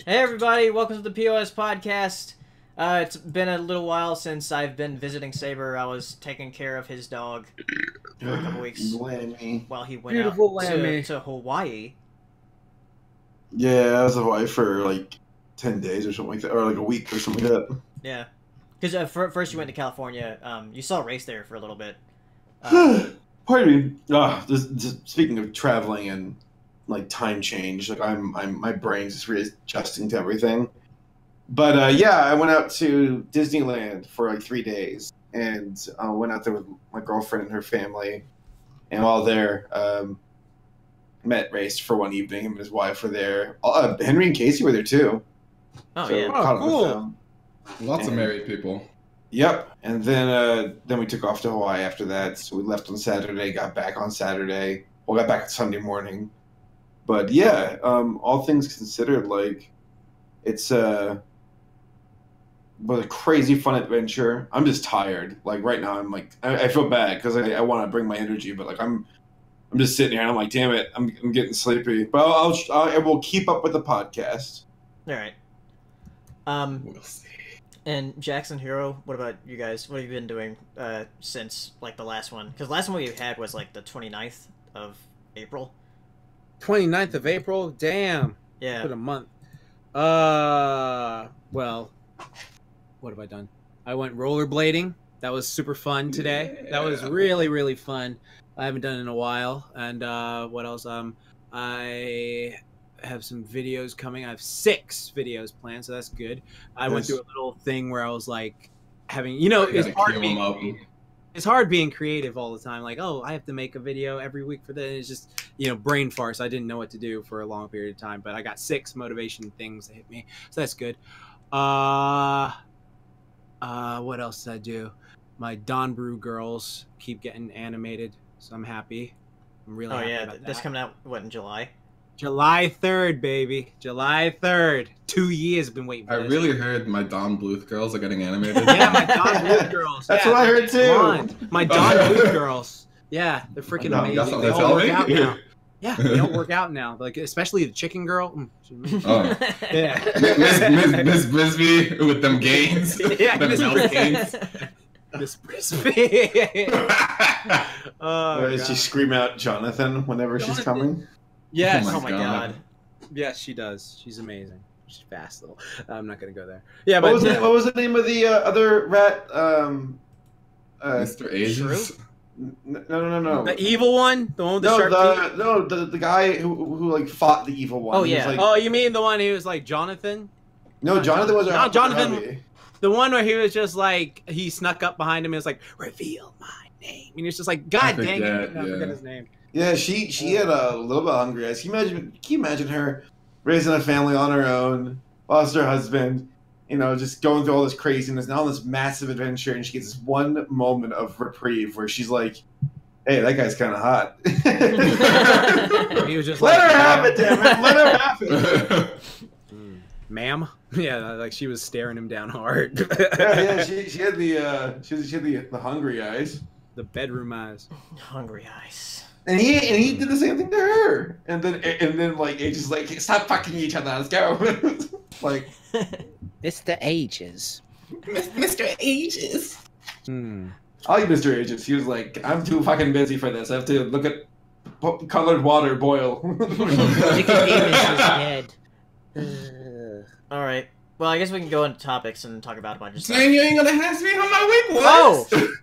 Hey everybody, welcome to the POS Podcast. It's been a little while since I've been visiting Saber. I was taking care of his dog for a couple weeks while he went out to Hawaii. Yeah, I was in Hawaii for like 10 days or something like that, or like a week or something like that. Yeah, because first you went to California. You saw a race there for a little bit. Pardon me. Speaking of traveling and like time change, like my brain's just readjusting to everything. But yeah, I went out to Disneyland for like 3 days, and went out there with my girlfriend and her family, and while there, raced for one evening. Him and his wife were there. Henry and Casey were there too. Oh so yeah, cool. Lots of married people. Yep, and then we took off to Hawaii after that. So we left on Saturday, got back on Saturday. Well, got back Sunday morning. But yeah, all things considered, like it's was a crazy fun adventure. I'm just tired. Like right now, I'm like I feel bad because I want to bring my energy, but like I'm just sitting here and I'm like, damn it, I'm getting sleepy. But I will keep up with the podcast. All right. We'll see. And Jackson Hero, what about you guys? What have you been doing since like the last one? Because the last one we had was like the 29th of April. 29th of April? Damn. Yeah. Put a month. Well, what have I done? I went rollerblading. That was super fun today. Yeah. That was really, really fun. I haven't done it in a while. And what else? I have some videos coming. I have 6 videos planned, so that's good. I went through a little thing where I was like having, it's hard being creative all the time. Like, oh, I have to make a video every week for this. It's just, brain farce. I didn't know what to do for a long period of time, but I got 6 motivation things that hit me, so that's good. What else did I do? My Don Brew girls keep getting animated, so I'm happy. I'm really happy about that. That's coming out in July. July 3rd, baby. July 3rd. 2 years I've been waiting for this. I really heard my Don Bluth girls are getting animated. Yeah, my Don Bluth girls. That's what I heard too. My Don Bluth girls. Yeah, they're freaking amazing. They all work out now. Yeah, they all work out now. Like, especially the chicken girl. Oh. Yeah. Miss Brisby with them gains. Yeah, them mouth gains. Miss Brisby. Does she scream out Jonathan whenever she's coming? Yes. Oh my god. Yes, she does. She's amazing. She's fast little. I'm not gonna go there. Yeah, What but was the name of the other rat? Mr. Asians. No. the evil one, the one with the sharp teeth. The guy who like fought the evil one. Oh, He was, yeah. like, Oh, you mean the one who was like Jonathan? no, Jonathan was No, Jonathan. Hubby. The one where he was just like he snuck up behind him and was like, "Reveal my name," and he was just like, "God dang it!" I forget his name. Yeah, she had a little bit hungry eyes. Can you imagine her raising a family on her own, lost her husband, just going through all this craziness, now on this massive adventure, and she gets this one moment of reprieve where she's like, "Hey, that guy's kind of hot." He was just Let like, her have it, damn it! Let her have it. Ma'am. Yeah, like she was staring him down hard. yeah. She had the hungry eyes, the bedroom eyes. Hungry eyes. and he did the same thing to her, and then like it's just like, stop fucking each other, let's go. Like, Mr. Ages. Mr. Ages. I like Mr. Ages. He was like, I'm too fucking busy for this. I have to look at colored water boil. Nicodemus is dead. All right. Well, I guess we can go into topics and talk about a bunch of stuff. Saying you ain't gonna ask me how my week was. Oh!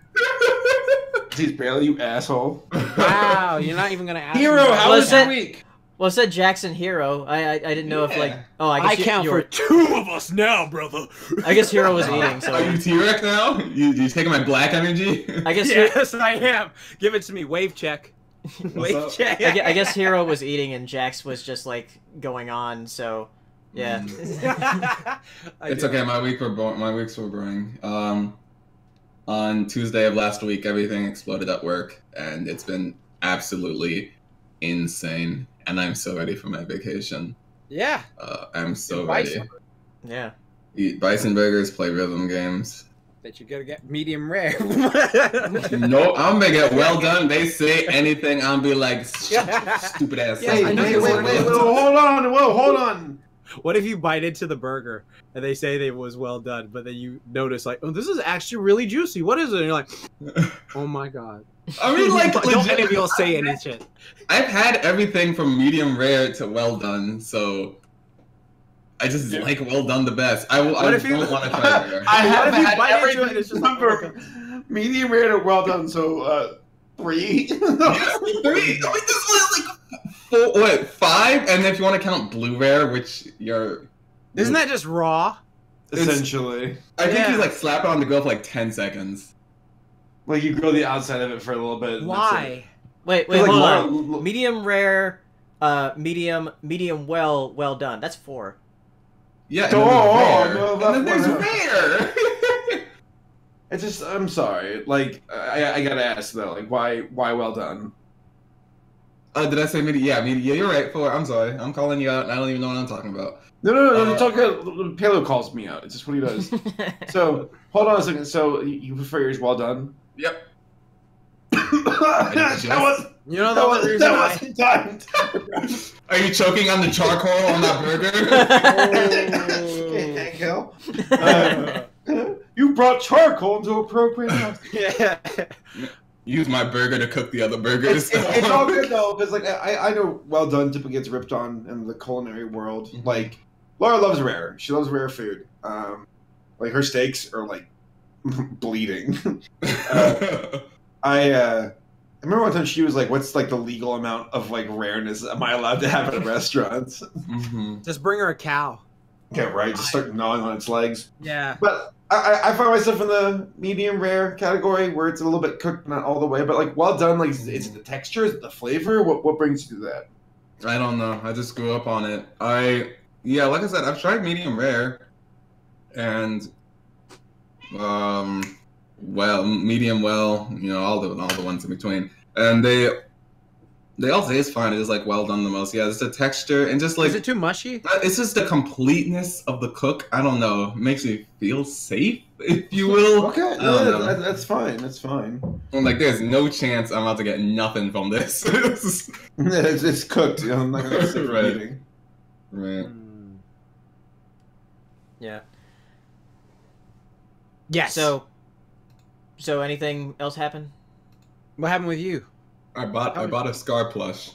He's barely, you asshole. Wow, you're not even gonna ask Hero, me. how was your week? Well, it said Jackson Hero. I didn't know if like. Oh, I guess I count for 2 of us now, brother. I guess Hero was eating. So Are you T-Rex now? You taking my black energy? I guess. Yes, I am. Give it to me. Wave check. Wave up? check. I guess Hero was eating and Jax was just like going on. So. Yeah. It's okay. My weeks were boring. On Tuesday of last week, everything exploded at work, and it's been absolutely insane. And I'm so ready for my vacation. Yeah. I'm so Bison. ready. Yeah. Eat bison burgers, play rhythm games. That you gotta get medium rare. No, I'm gonna get well done. They say anything, I'll be like, shut your stupid ass. Yeah, Hey, I know wait, you're hold on. What if you bite into the burger and they say it was well done, but then you notice like, oh, this is actually really juicy. What is it? And you're like, oh my god. I mean, like, don't any of you say any shit. I've had everything from medium rare to well done, so I just like well done the best. I don't want to try rare. I have had everything from medium rare to well done, so 3. 3. I mean, this was like 4, 5, and if you want to count blue rare, which isn't that just raw? Essentially, I think you like slap it on the grill for like 10 seconds. Like you grill the outside of it for a little bit. Why? Wait, hold on. Medium rare, medium well done. That's 4. Yeah. And then there's rare. It's just, I'm sorry. Like, I gotta ask though. Like, why well done? Did I say medium? Yeah, medium. You're right. 4. I'm sorry. I'm calling you out. And I don't even know what I'm talking about. No. Palo calls me out. It's just what he does. So hold on a second. So you prefer yours well done? Yep. That wasn't timed. Are you choking on the charcoal on that burger? You brought charcoal into appropriate house. Yeah. Use my burger to cook the other burgers. It's all good though, because like I know well done typically gets ripped on in the culinary world. Mm-hmm. Like Laura loves rare. She loves rare food. Like her steaks are like bleeding. I remember one time she was like, "What's like the legal amount of like rareness am I allowed to have at a restaurant?" Mm-hmm. Just bring her a cow. Yeah, right. Just start gnawing on its legs. Yeah. But I find myself in the medium rare category where it's a little bit cooked, not all the way, but like well done. Like, is it the texture? Is it the flavor? What brings you to that? I don't know. I just grew up on it. Like I said, I've tried medium rare, and medium well, all the ones in between, and they all say it's fine. It's like well done the most. Yeah, it's the texture and just like. Is it too mushy? It's just the completeness of the cook. I don't know. It makes me feel safe, if you will. Okay, that's fine. That's fine. I'm like, there's no chance I'm about to get nothing from this. It's cooked. I'm not gonna sit eating. Right. Yeah. Yes. So anything else happen? What happened with you? I bought a Scar plush.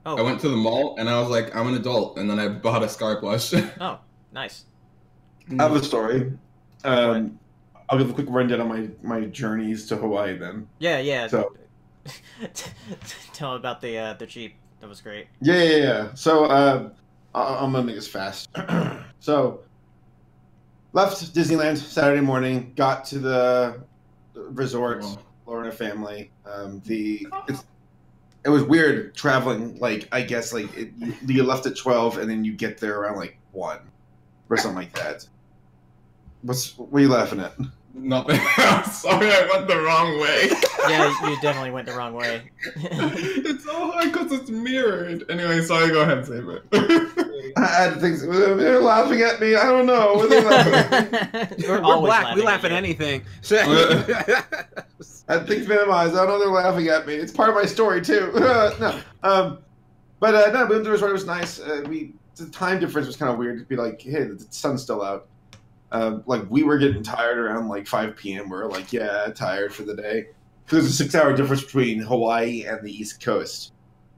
Oh. I went to the mall and I was like, I'm an adult, and then I bought a Scar plush. Oh, nice. I have a story. I'll give a quick rundown on my journeys to Hawaii then. Yeah. So tell about the Jeep. That was great. Yeah. So I'm gonna make this fast. So left Disneyland Saturday morning, got to the resort. Laura and her family. It was weird traveling. Like I guess like you left at 12 and then you get there around like 1 or something like that. What are you laughing at? Nothing. I'm sorry, I went the wrong way. Yeah, you definitely went the wrong way. It's so hard because it's mirrored. Anyway, sorry. Go ahead and save it. I had things. They're laughing at me. I don't know. What are they laughing at me? We're black. We laugh at anything. I had things minimized. I don't know they're laughing at me. It's part of my story too. No. But we went to the resort. It was nice. The time difference was kind of weird to be like, hey, the sun's still out. Like we were getting tired around like 5 p.m. We were like, yeah, tired for the day. Because there's a 6-hour difference between Hawaii and the East Coast.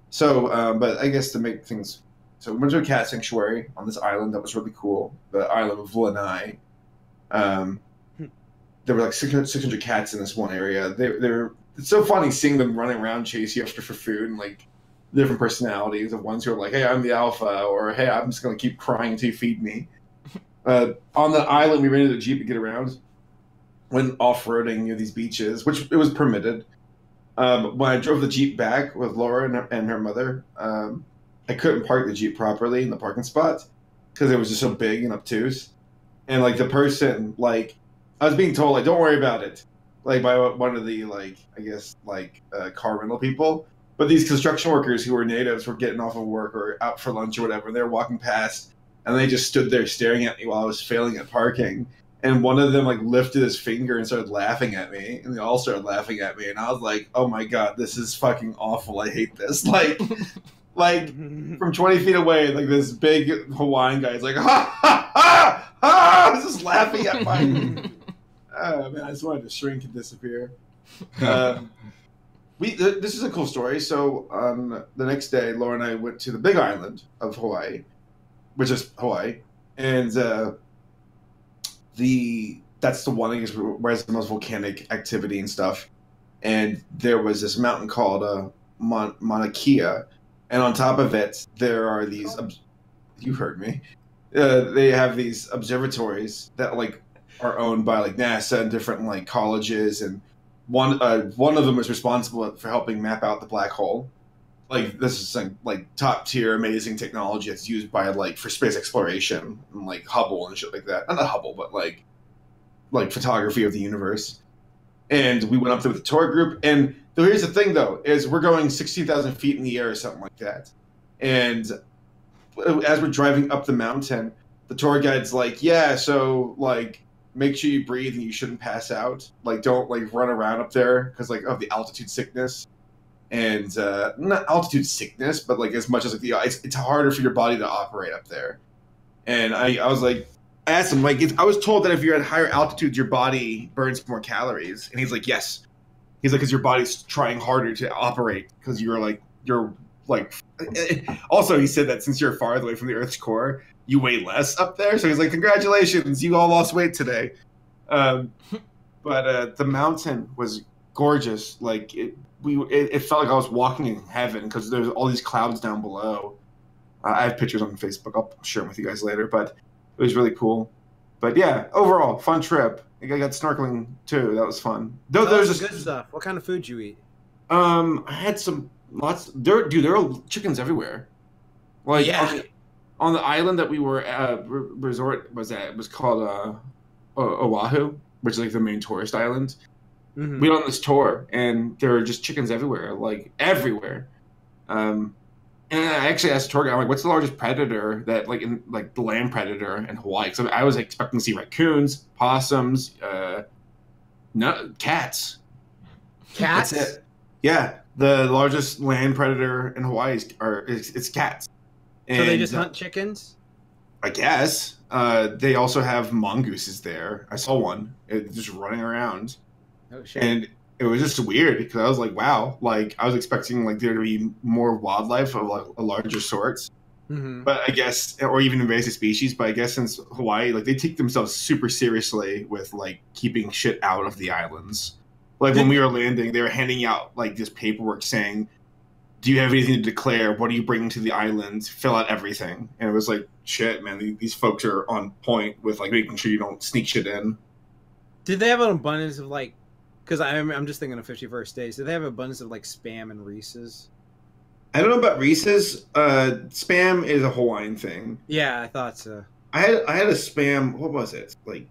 So, but I guess to make things, so we went to a cat sanctuary on this island that was really cool. The island of Lanai. There were like 600 cats in this one area. It's so funny seeing them running around, chase you after for food, and like different personalities of ones who are like, hey, I'm the alpha, or hey, I'm just gonna keep crying until you feed me. On the island, we rented a Jeep to get around. Went off-roading near these beaches, which it was permitted. When I drove the Jeep back with Laura and her mother, I couldn't park the Jeep properly in the parking spot because it was just so big and obtuse. And like the person, like I was being told, like don't worry about it, like by one of the like I guess like car rental people. But these construction workers who were natives were getting off of work or out for lunch or whatever. And they were walking past, and they just stood there staring at me while I was failing at parking. And one of them like lifted his finger and started laughing at me, and they all started laughing at me. And I was like, "Oh my god, this is fucking awful! I hate this!" Like, Like from 20 feet away, like this big Hawaiian guy is like, ha ha ha ha, just laughing at my. Oh man, I just wanted to shrink and disappear. This is a cool story. So the next day, Laura and I went to the Big Island of Hawaii, which is Hawaii, and that's the one I guess where has the most volcanic activity and stuff. And there was this mountain called Mauna Kea, and on top of it there are these. You heard me. They have these observatories that like are owned by like NASA and different like colleges, and one of them is responsible for helping map out the black hole. Like this is like top tier amazing technology that's used by like for space exploration and like Hubble and shit like that. Not Hubble, but like photography of the universe. And we went up there with a tour group. And here's the thing though, is we're going 16,000 feet in the air or something like that. And as we're driving up the mountain, the tour guide's like, yeah, so like make sure you breathe and you shouldn't pass out. Like don't like run around up there because like of the altitude sickness. And not altitude sickness, but like as much as like it's harder for your body to operate up there. And I was like, I asked him like I was told that if you're at higher altitudes, your body burns more calories. And he's like, yes. He's like, because your body's trying harder to operate because you're like. Also, he said that since you're farther away from the Earth's core, you weigh less up there. So he's like, congratulations, you all lost weight today. But the mountain was gorgeous. Like it felt like I was walking in heaven because there's all these clouds down below. I have pictures on Facebook. I'll share them with you guys later. But it was really cool. But yeah, overall, fun trip. I got snorkeling too. That was fun. Though there's good stuff. What kind of food you eat? I had lots. There are chickens everywhere. Like on the island that we were at, resort was called Oahu, which is like the main tourist island. Mm-hmm. We went on this tour, and there were just chickens everywhere, like everywhere. And I actually asked the tour guide, I'm like, "What's the largest predator that the land predator in Hawaii?" Because I was expecting to see raccoons, possums, cats. Cats? That's it. Yeah, the largest land predator in Hawaii is cats. And, so they just hunt chickens? I guess. They also have mongooses there. I saw one just running around. Oh shit! And it was just weird because I was like, wow, like I was expecting like there to be more wildlife of like a larger sorts. Mm-hmm. But I guess, or even invasive species, but I guess since Hawaii, like they take themselves super seriously with like keeping shit out of the islands. Like when we were landing, they were handing out like this paperwork saying, do you have anything to declare? What are you bringing to the island? Fill out everything. And it was like, shit, man, these folks are on point with like making sure you don't sneak shit in. Did they have an abundance of like, because I'm just thinking of 51st Days. Did they have an abundance of like Spam and Reese's? I don't know about Reese's. Spam is a Hawaiian thing. Yeah, I thought so. I had a Spam. What was it? Like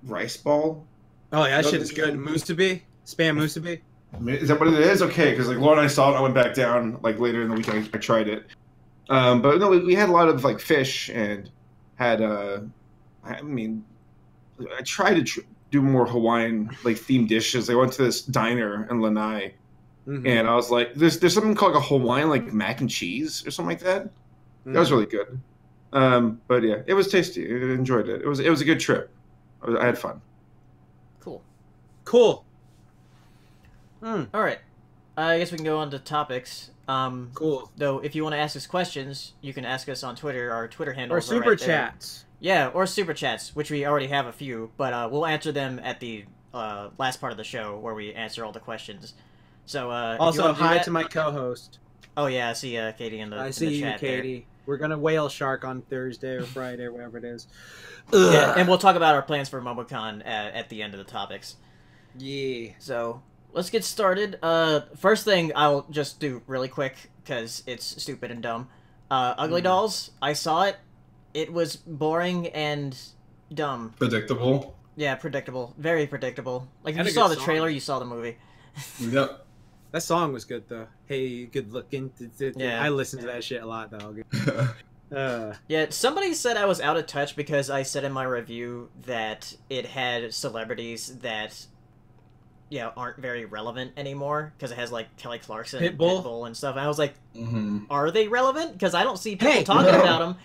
rice ball. Oh yeah, that shit is good. Musubi, Spam Musubi. Is that what it is? Okay, because like Laura and I saw it. I went back down like later in the week. I tried it. But no, we had a lot of like fish and had. I mean, I tried to do more Hawaiian like themed dishes. I went to this diner in Lanai, and I was like, "There's something called like a Hawaiian like mac and cheese or something like that." Mm-hmm. That was really good. But yeah, it was tasty. I enjoyed it. It was a good trip. I had fun. Cool. All right. I guess we can go on to topics. Cool. Though, if you want to ask us questions, you can ask us on Twitter. Our Twitter handle or super chats. Yeah, or super chats, which we already have a few, but we'll answer them at the last part of the show where we answer all the questions. So also hi to my co-host. Oh yeah, I see Katie in the I see the you, chat Katie. There. We're gonna whale shark on Thursday or Friday, or whatever it is. Yeah, and we'll talk about our plans for MomoCon at the end of the topics. Yeah. So let's get started. First thing I'll just do really quick because it's stupid and dumb. Ugly Dolls. I saw it. It was boring and dumb. Predictable. Yeah, predictable. Very predictable. Like if you saw the trailer, you saw the movie. Yep. That song was good though. Hey, good looking. Yeah. I listened to that shit a lot though. Yeah, somebody said I was out of touch because I said in my review that it had celebrities that aren't very relevant anymore because it has like Kelly Clarkson, Pitbull and stuff. And I was like, are they relevant? Because I don't see people talking about them.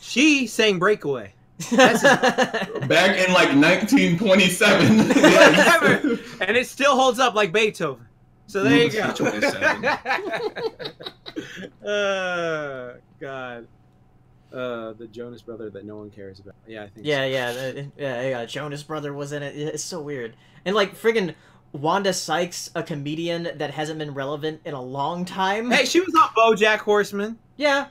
She sang "Breakaway." Back in like 1927. Yes. And it still holds up like Beethoven. So there you go. 27. God. The Jonas Brother that no one cares about. Yeah, I think. Yeah, Jonas Brother was in it. It's so weird. And like friggin' Wanda Sykes, a comedian that hasn't been relevant in a long time. Hey, she was on BoJack Horseman. Yeah.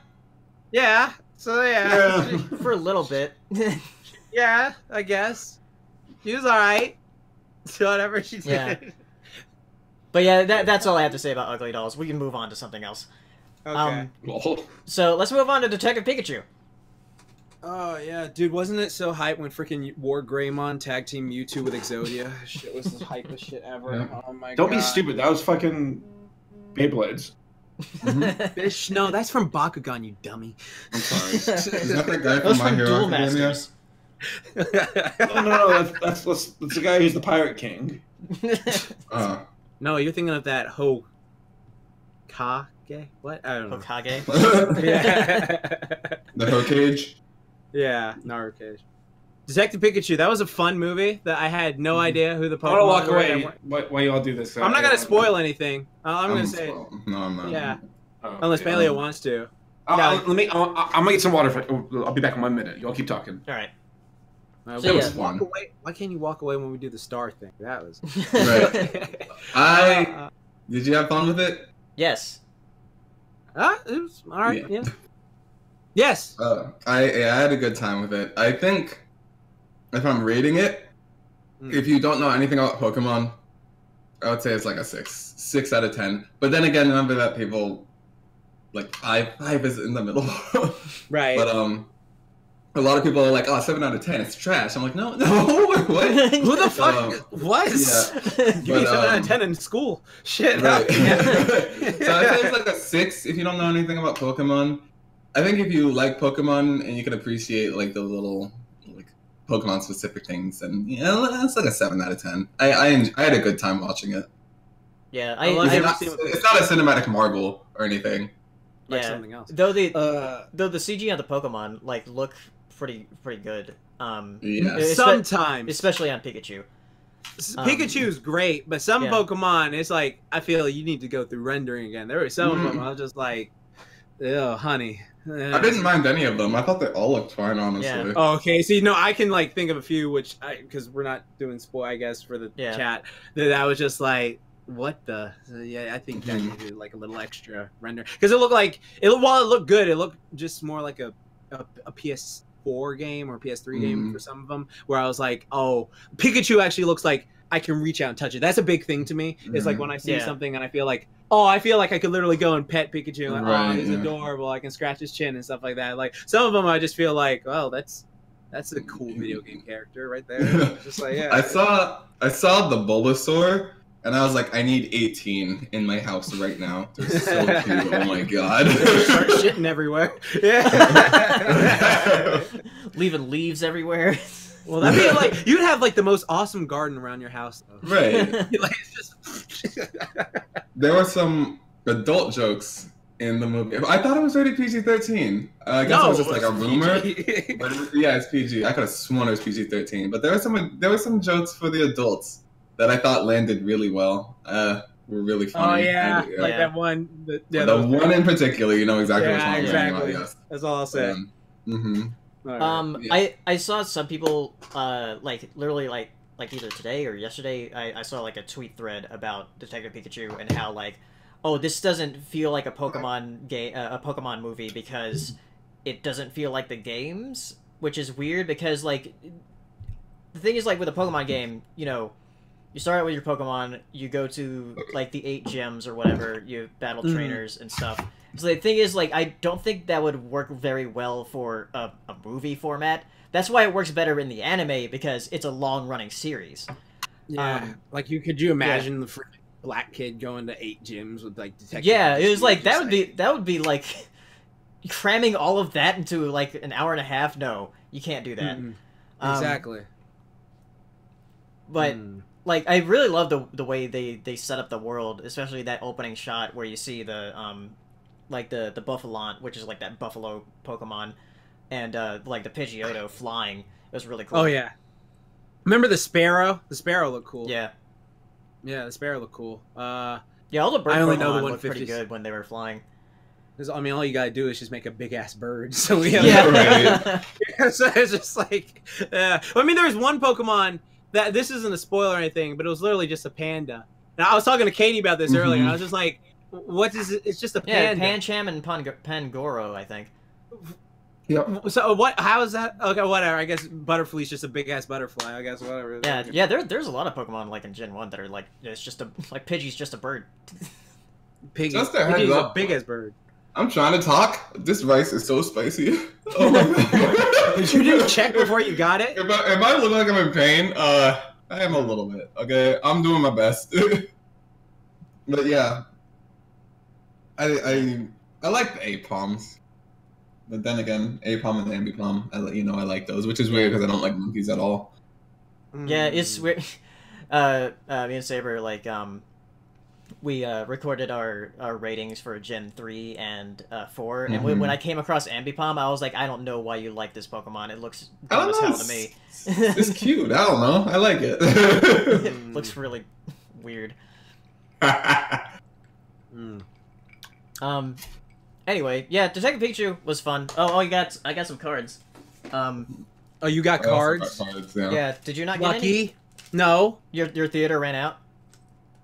Yeah. So yeah. For a little bit. Yeah, I guess. She was alright. So whatever she did. Yeah. But yeah, that's all I have to say about Ugly Dolls. We can move on to something else. Okay. So let's move on to Detective Pikachu. Oh yeah, dude, wasn't it so hype when freaking War Greymon tag team Mewtwo with Exodia? Shit was the hypest shit ever. Yeah. Oh my god. Don't be stupid. That was fucking Beyblades. Bitch, no, that's from Bakugan, you dummy. I'm sorry. Is that the guy from My Hero Academia? No, that's the guy who's the Pirate King. No, you're thinking of that Hokage? What? I don't know. Hokage? Yeah. The Hokage? Yeah, Naruto. Detective Pikachu, that was a fun movie that I had no idea who the Pokemon I want to walk were. away. Why you all do this? I'm not going to spoil anything. I'm going to say... No, I'm not. Yeah. Unless Paleo wants to. I'm gonna get some water. I'll be back in 1 minute. Y'all keep talking. All right. So was fun. Walk away. Why can't you walk away when we do the star thing? That was right. Did you have fun with it? Yes. It was all right. Yeah. Yes. I had a good time with it. I think if I'm rating it, if you don't know anything about Pokemon, I would say it's like a 6 out of 10. But then again, remember that people like five is in the middle, right? But a lot of people are like, oh, 7 out of 10, it's trash. I'm like, no, what? Who the fuck? What? Yeah. Give me 7 out of 10 in school. Shit. Right. So I'd say it's like a 6 if you don't know anything about Pokemon. I think if you like Pokemon and you can appreciate like the little like Pokemon specific things, and it's like a 7 out of 10. I had a good time watching it. Yeah, it's not a cinematic marvel or anything. Like something else. Though the CG on the Pokemon like look pretty good. Yeah. Sometimes, especially on Pikachu. Pikachu's great, but some Pokemon, it's like I feel you need to go through rendering again. There were some of them I was just like, "Ew, honey." I didn't mind any of them. I thought they all looked fine, honestly. Yeah. Oh, okay. See, no, I can like think of a few, which because we're not doing spoil, I guess, for the chat. That I was just like, what the? Yeah, I think that needed like a little extra render because it looked like while it looked good, it looked just more like a PS4 game or PS3 game for some of them. Where I was like, oh, Pikachu actually looks like I can reach out and touch it. That's a big thing to me. It's like when I see something and I feel like I could literally go and pet Pikachu. Like, oh, he's adorable. I can scratch his chin and stuff like that. Like some of them, I just feel like, well, that's a cool video game character right there. Just like I saw the Bulbasaur. And I was like, I need 18 in my house right now. They're so cute. Oh my god. Start shitting everywhere. Yeah. Leaving leaves everywhere. Well, that'd be like you'd have like the most awesome garden around your house, though. Right. Like, it's just... There were some adult jokes in the movie. I thought it was rated PG-13. I guess it was just like a rumor. But it's PG. I could have sworn it was PG-13. But there were some jokes for the adults that I thought landed really well. Were really funny. Oh yeah, like that one. The one in particular, you know exactly what I'm talking about. Yes. That's all I'll say. Right. I saw some people like literally like either today or yesterday. I saw like a tweet thread about Detective Pikachu and how like, oh, this doesn't feel like a Pokemon game, a Pokemon movie because it doesn't feel like the games, which is weird because like the thing is like with a Pokemon game, you know. You start out with your Pokemon, you go to, like, the 8 gyms or whatever, you battle trainers and stuff. So the thing is, like, I don't think that would work very well for a movie format. That's why it works better in the anime, because it's a long-running series. Yeah, like, could you imagine the freaking black kid going to 8 gyms with, like, Detective Yeah, it was like, that would be, like, cramming all of that into, like, an hour and a half? No, you can't do that. Exactly. But... like I really love the way they set up the world, especially that opening shot where you see the like the Buffalant, which is like that buffalo Pokemon, and like the Pidgeotto flying. It was really cool. Oh yeah. Remember the Sparrow? The Sparrow looked cool. Yeah. Yeah, the Sparrow looked cool. Yeah, all the bird Pokemon looked pretty good when they were flying. I mean, all you gotta do is just make a big ass bird. So we have right. So it's just like, I mean, there was one Pokemon that this isn't a spoiler or anything, but it was literally just a panda. Now I was talking to Katie about this earlier, and I was just like, "What is it? It's just a panda." Yeah, Pancham and Pangoro, I think. Yep. So what? How is that? Okay, whatever. I guess Butterflea's just a big ass butterfly. I guess whatever. Yeah. There's a lot of Pokemon like in Gen 1 that are like it's just like Pidgey's just a bird. Pidgey's a big ass bird. I'm trying to talk. This rice is so spicy. Oh my god. Did you just check before you got it? Am I looking like I'm in pain? I am a little bit. Okay, I'm doing my best. But yeah, I like the A-Palms. But then again, A-Palm and Ambipom, I like those, which is weird because I don't like monkeys at all. Yeah, it's weird. Me and Saber, like, we recorded our ratings for Gen 3 and 4, and when I came across Ambipom, I was like, I don't know why you like this Pokemon. It looks dumb as hell to me. It's cute. I don't know. I like it. It looks really weird. Anyway, yeah, Detective Pikachu was fun. Oh, I got some cards. Oh, you got cards? Yeah. Did you not get Lucky? any? No. Your theater ran out?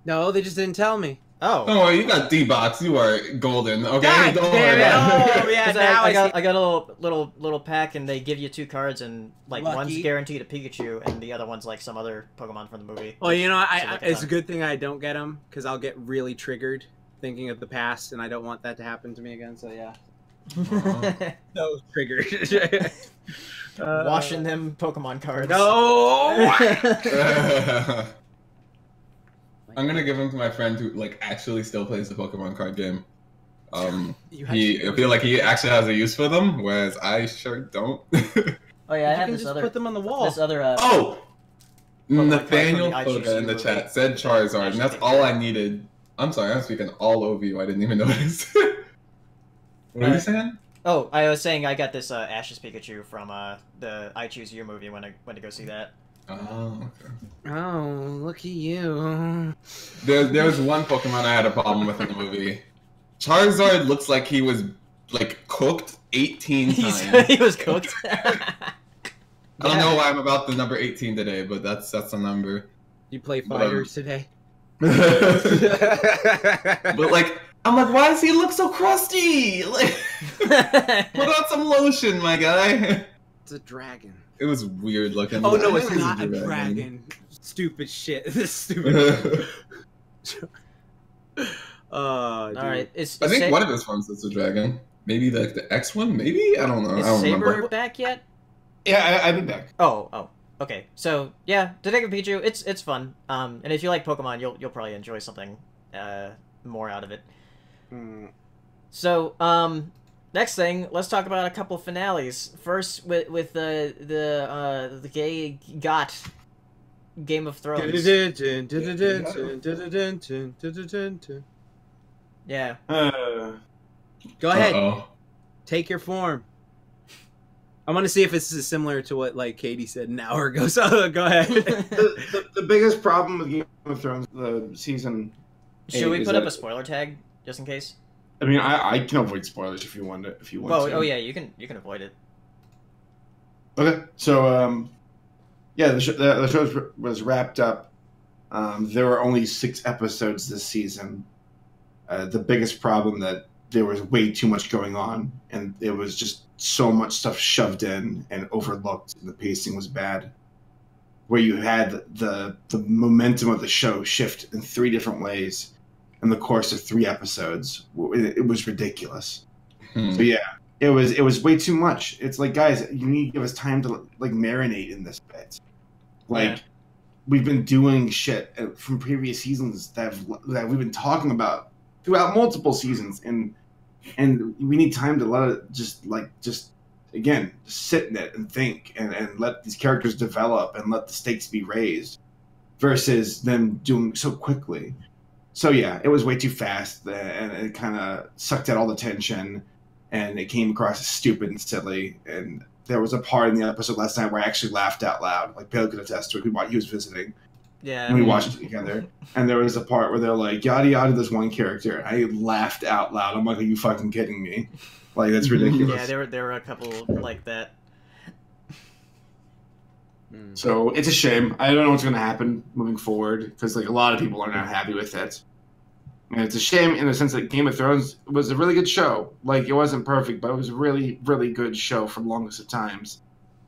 No, they just didn't tell me. Oh. Oh, you got D-Box. You are golden. Okay. God Don't damn worry it. about Oh, yeah, now I got a little pack, and they give you 2 cards, and like Lucky. one's guaranteed a Pikachu, and the other one's like some other Pokemon from the movie. Well, you know, it's a good thing I don't get them, because I'll get really triggered thinking of the past, and I don't want that to happen to me again, so yeah. So triggered. Washing them Pokemon cards. No! I'm gonna give them to my friend who actually still plays the Pokemon card game. I feel like he actually has a use for them, whereas I sure don't. Oh yeah, I have this just other. Put them on the wall. This other. Nathaniel Foga in the chat said Charizard, and that's all I needed. I'm sorry, I'm speaking all over you. I didn't even notice. What are you saying? Oh, I was saying I got this Ash's Pikachu from the I Choose You movie when I went to go see that. Oh, okay. Oh, look at you. There was one Pokemon I had a problem with in the movie. Charizard looks like he was cooked 18 times. He was cooked. I don't know why I'm about the number 18 today, but that's a number. You play fighters today? But I'm like, why does he look so crusty? Like, put on some lotion, my guy. It's a dragon. It was weird looking. Oh no, it's not a dragon. Stupid shit. This stupid. All right, I think one of his forms is a dragon. Maybe the X one. Maybe I don't know. Is I don't Saber remember. back yet? Yeah, I've been back. Oh. Okay, so yeah, Detective Pikachu, it's fun. And if you like Pokemon, you'll probably enjoy something more out of it. So next thing, let's talk about a couple finales. First, with the gay got Game of Thrones. Yeah. Go ahead. Take your form. I want to see if this is similar to what Katie said an hour ago. So go ahead. the biggest problem with Game of Thrones, the season. Should we put up a spoiler tag just in case? I mean, I can avoid spoilers if you want to. Oh yeah, you can avoid it. Okay, so the show was wrapped up. There were only 6 episodes this season. The biggest problem that there was way too much going on, and it was just so much stuff shoved in and overlooked, and the pacing was bad. Where you had the momentum of the show shift in 3 different ways in the course of 3 episodes. It was ridiculous. So yeah, it was way too much. It's like, guys, you need to give us time to marinate in this bit. We've been doing shit from previous seasons that we've been talking about throughout multiple seasons, and we need time to let it just sit in it and think and let these characters develop and let the stakes be raised versus them doing so quickly. So yeah, it was way too fast, and it kind of sucked out all the tension, and it came across as stupid and silly. And there was a part in the episode last night where I actually laughed out loud. Like Bale could attest to it. He was visiting. Yeah. And we watched it together. And there was a part where they're like, yada yada, this one character. I laughed out loud. I'm like, are you fucking kidding me? Like, that's ridiculous. Yeah, there were a couple like that. So it's a shame. I don't know what's going to happen moving forward because like a lot of people are not happy with it. And it's a shame in the sense that Game of Thrones was a really good show. Like, it wasn't perfect, but it was a really, really good show for the longest of times.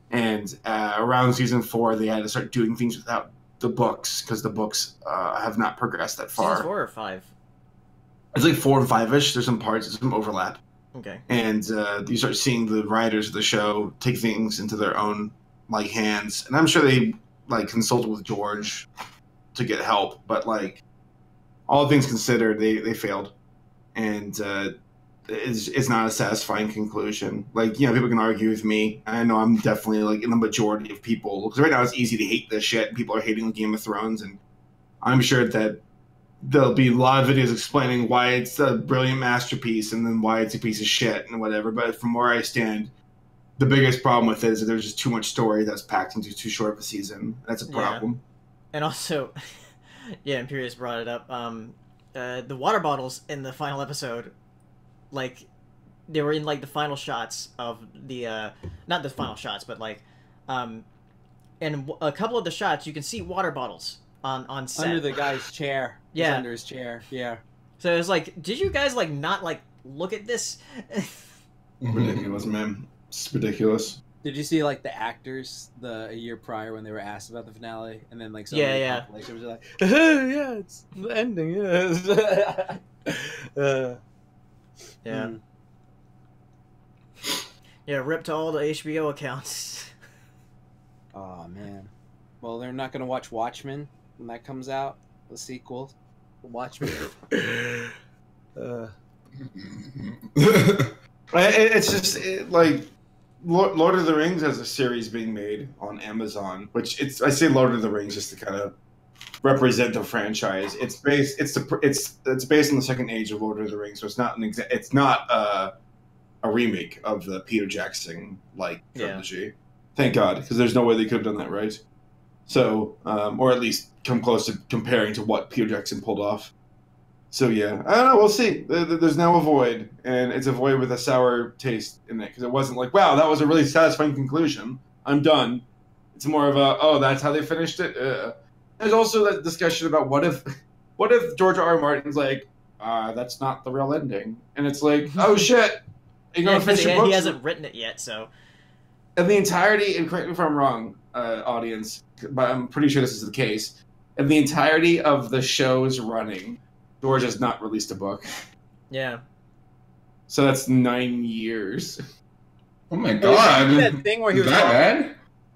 And around season 4, they had to start doing things without the books because the books have not progressed that far. Season 4 or 5? It's like 4 and 5-ish. There's some parts, there's some overlap. Okay. And you start seeing the writers of the show take things into their own like hands, and I'm sure they like consulted with George to get help, but like all things considered, they failed, and it's not a satisfying conclusion. Like, you know, people can argue with me. I know I'm definitely like in the majority of people because right now it's easy to hate this shit. And people are hating Game of Thrones, and I'm sure that there'll be a lot of videos explaining why it's a brilliant masterpiece and then why it's a piece of shit and whatever. But from where I stand, the biggest problem with it is that there's just too much story that's packed into too short of a season. That's a problem. And also, yeah, Imperius brought it up. The water bottles in the final episode, like, they were in like the final shots of the not the final shots, but like, in a couple of the shots you can see water bottles on set under the guy's chair. Yeah, he's under his chair. Yeah. So it was like, did you guys like not like look at this? Ridiculous, man. It's ridiculous. Did you see like the actors a year prior when they were asked about the finale, and then like yeah, was like, yeah, it's the ending, yeah. Yeah. Yeah, rip to all the HBO accounts. Oh man. Well, they're not gonna watch Watchmen when that comes out. The sequel, Watchmen. It's just like Lord of the Rings has a series being made on Amazon, which I say Lord of the Rings just to kind of represent the franchise. It's based on the second age of Lord of the Rings, so it's not a remake of the Peter Jackson trilogy. Yeah. Thank God, because there's no way they could have done that right. So, or at least come close to comparing to what Peter Jackson pulled off. So yeah, I don't know. We'll see. There's now a void, and it's a void with a sour taste in it because it wasn't like, wow, that was a really satisfying conclusion. I'm done. It's more of a, oh, that's how they finished it. There's also that discussion about what if George R. Martin's like, that's not the real ending, and it's like, oh shit, he hasn't written it yet, so. And the entirety, and correct me if I'm wrong, audience, but I'm pretty sure this is the case. In the entirety of the show's running, George has not released a book. Yeah. So that's 9 years. Oh my god. That thing where he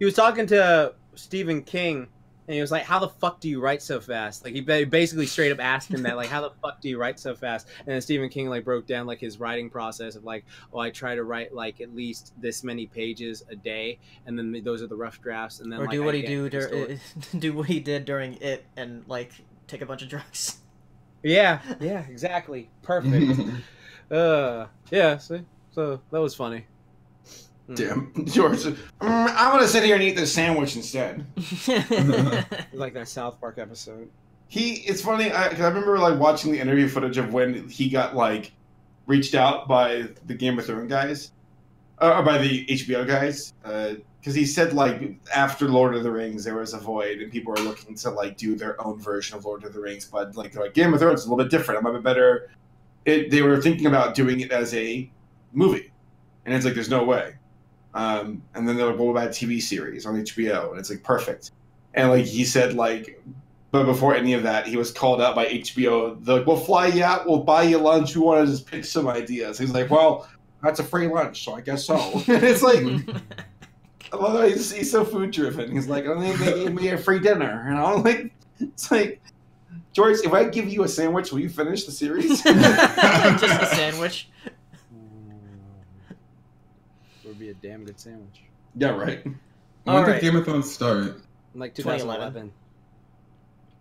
was talking to Stephen King, and he was like, how the fuck do you write so fast? Like, he basically straight up asked him that, like, how the fuck do you write so fast? And then Stephen King, like, broke down, like, his writing process of, like, oh, I try to write, like, at least this many pages a day, and then those are the rough drafts, and then, or do what he did during it, and, like, take a bunch of drugs. Yeah, exactly. Perfect. Yeah, see? So, that was funny. Damn, George. I'm going to sit here and eat this sandwich instead. Like that South Park episode. It's funny, because I remember, like, watching the interview footage of when he got, like, reached out by the Game of Thrones guys, or by the HBO guys, because he said, like, after Lord of the Rings, there was a void, and people were looking to, like, do their own version of Lord of the Rings, but, like, Game of Thrones is a little bit different. I'm a bit better. They were thinking about doing it as a movie, and it's like, there's no way. And then they're like, what about a TV series on HBO? And it's like, perfect. And, like, he said, like, but before any of that, he was called out by HBO. They're like, we'll fly you out, we'll buy you lunch, we want to just pitch some ideas. He's like, well, that's a free lunch, so I guess so. It's like, I love how he's so food driven. He's like, I think they gave me a free dinner. And I'm like, it's like, George, if I give you a sandwich, will you finish the series? Just a sandwich. It would be a damn good sandwich. Yeah, right. When did Game of Thrones start? Like 2011.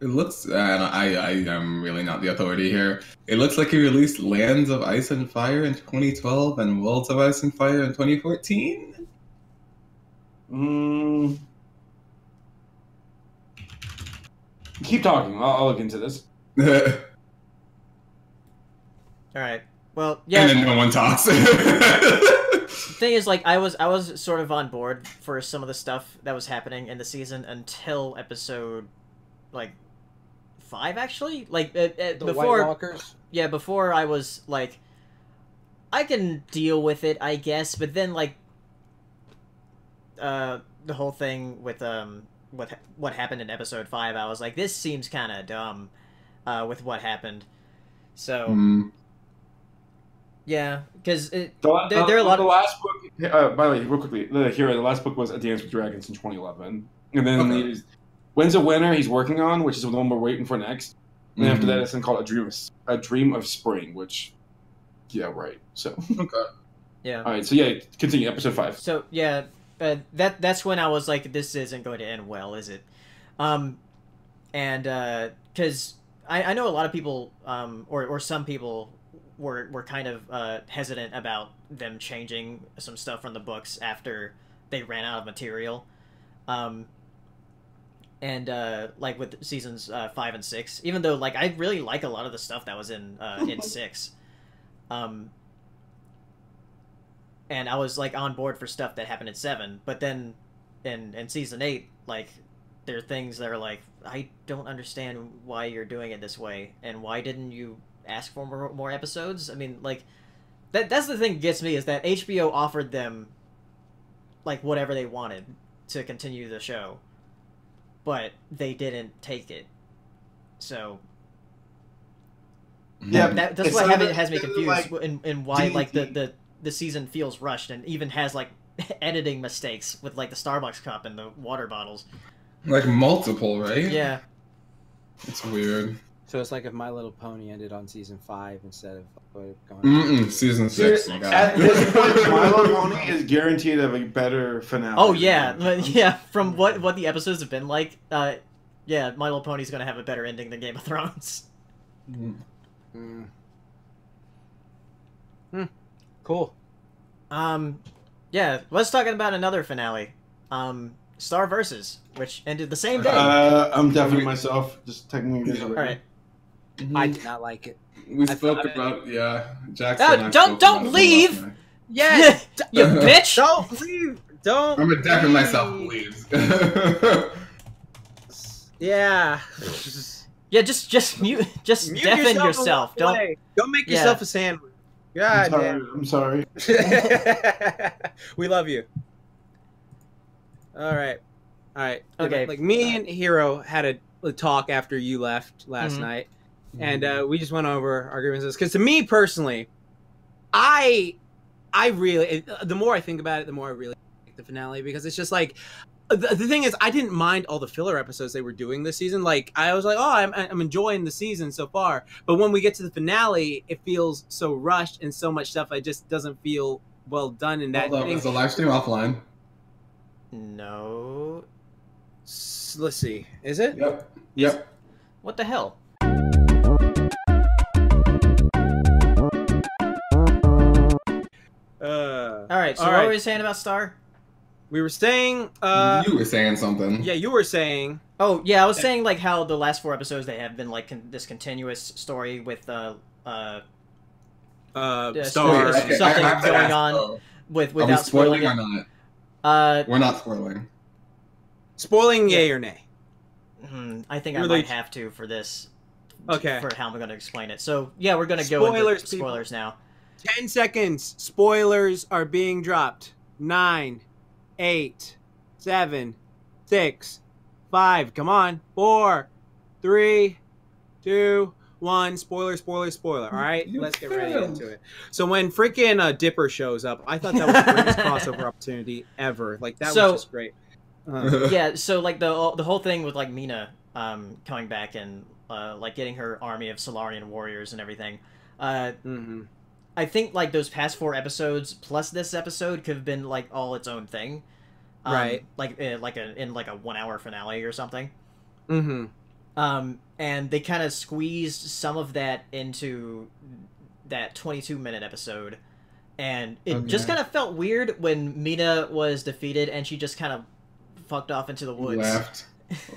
It looks, and I am really not the authority here. It looks like he released Lands of Ice and Fire in 2012 and Worlds of Ice and Fire in 2014. Keep talking. I'll look into this. All right. Well, yeah. And then no one talks. Thing is, like, I was sort of on board for some of the stuff that was happening in the season until episode, like, 5, actually. Like, before White Walkers? Yeah, before I was like, I can deal with it, I guess. But then, like, the whole thing with what happened in episode 5, I was like, this seems kind of dumb, with what happened. So. Yeah, because there are a lot of... The last book, by the way, real quickly, the last book was A Dance with Dragons in 2011. And then When's a Winter he's working on, which is the one we're waiting for next. And after that, it's called A Dream of Spring, which, yeah, right. So, okay. Yeah. All right, so yeah, continue, episode 5. So, yeah, that's when I was like, this isn't going to end well, is it? And, because I know a lot of people, or some people... were kind of hesitant about them changing some stuff from the books after they ran out of material. Like with seasons 5 and 6, even though like I really like a lot of the stuff that was in 6. And I was like on board for stuff that happened in 7, but then in season 8, like there are things that are like, I don't understand why you're doing it this way, and why didn't you ask for more episodes? I mean, like, that's the thing that gets me, is that HBO offered them, like, whatever they wanted to continue the show, but they didn't take it. So, yeah, that's what has me confused, like, and why, like, the season feels rushed, and even has, like, editing mistakes with, like, the Starbucks cup and the water bottles. Like, multiple, right? Yeah. It's weird. So it's like if My Little Pony ended on season 5 instead of going season 6. At this point, My Little Pony is guaranteed to have a better finale. Oh yeah, yeah. From what the episodes have been like, yeah, My Little Pony's gonna have a better ending than Game of Thrones. Cool. Yeah. Let's talk about another finale. Star Versus, which ended the same day. I'm definitely myself. Just taking me. All right. I did not like it. We spoke about Jackson. Don't leave. Yeah, you bitch. Don't leave. Don't. I'm attacking myself. Leaves. Yeah. Yeah, just mute deafen yourself. Don't make yourself a sandwich. God I'm sorry. We love you. All right. Okay. Like me and Hero had a talk after you left last night, and we just went over our grievances. Because to me personally, I really, the more I think about it, the more I really like the finale, because it's just like, the thing is, I didn't mind all the filler episodes they were doing this season. Like, I was like, oh, I'm enjoying the season so far. But when we get to the finale, it feels so rushed, and so much stuff, it just doesn't feel well done in that. Is the live stream offline? No. Let's see. Is it? Yep. What the hell? All right. So what were we saying about Star? We were saying. You were saying something. Yeah, you were saying. Oh yeah, I was saying like how the last 4 episodes they have been like this continuous story with Star something going on without spoiling or not. We're not spoiling. Spoiling, yay or nay? I think I might have to for this. Okay. For how I'm going to explain it. So yeah, we're going to go into spoilers now. 10 seconds. Spoilers are being dropped. 9, 8, 7, 6, 5. Come on. 4, 3, 2, 1. Spoiler. All right, let's get ready into it. So when freaking Dipper shows up, I thought that was the greatest crossover opportunity ever. Like that was just great. Yeah. So like the whole thing with like Mina coming back and like getting her army of Solarian warriors and everything. I think like those past 4 episodes plus this episode could have been like all its own thing, right? Like in a 1-hour finale or something. And they kind of squeezed some of that into that 22-minute episode. And it just kind of felt weird when Mina was defeated and she just kind of fucked off into the woods. Left.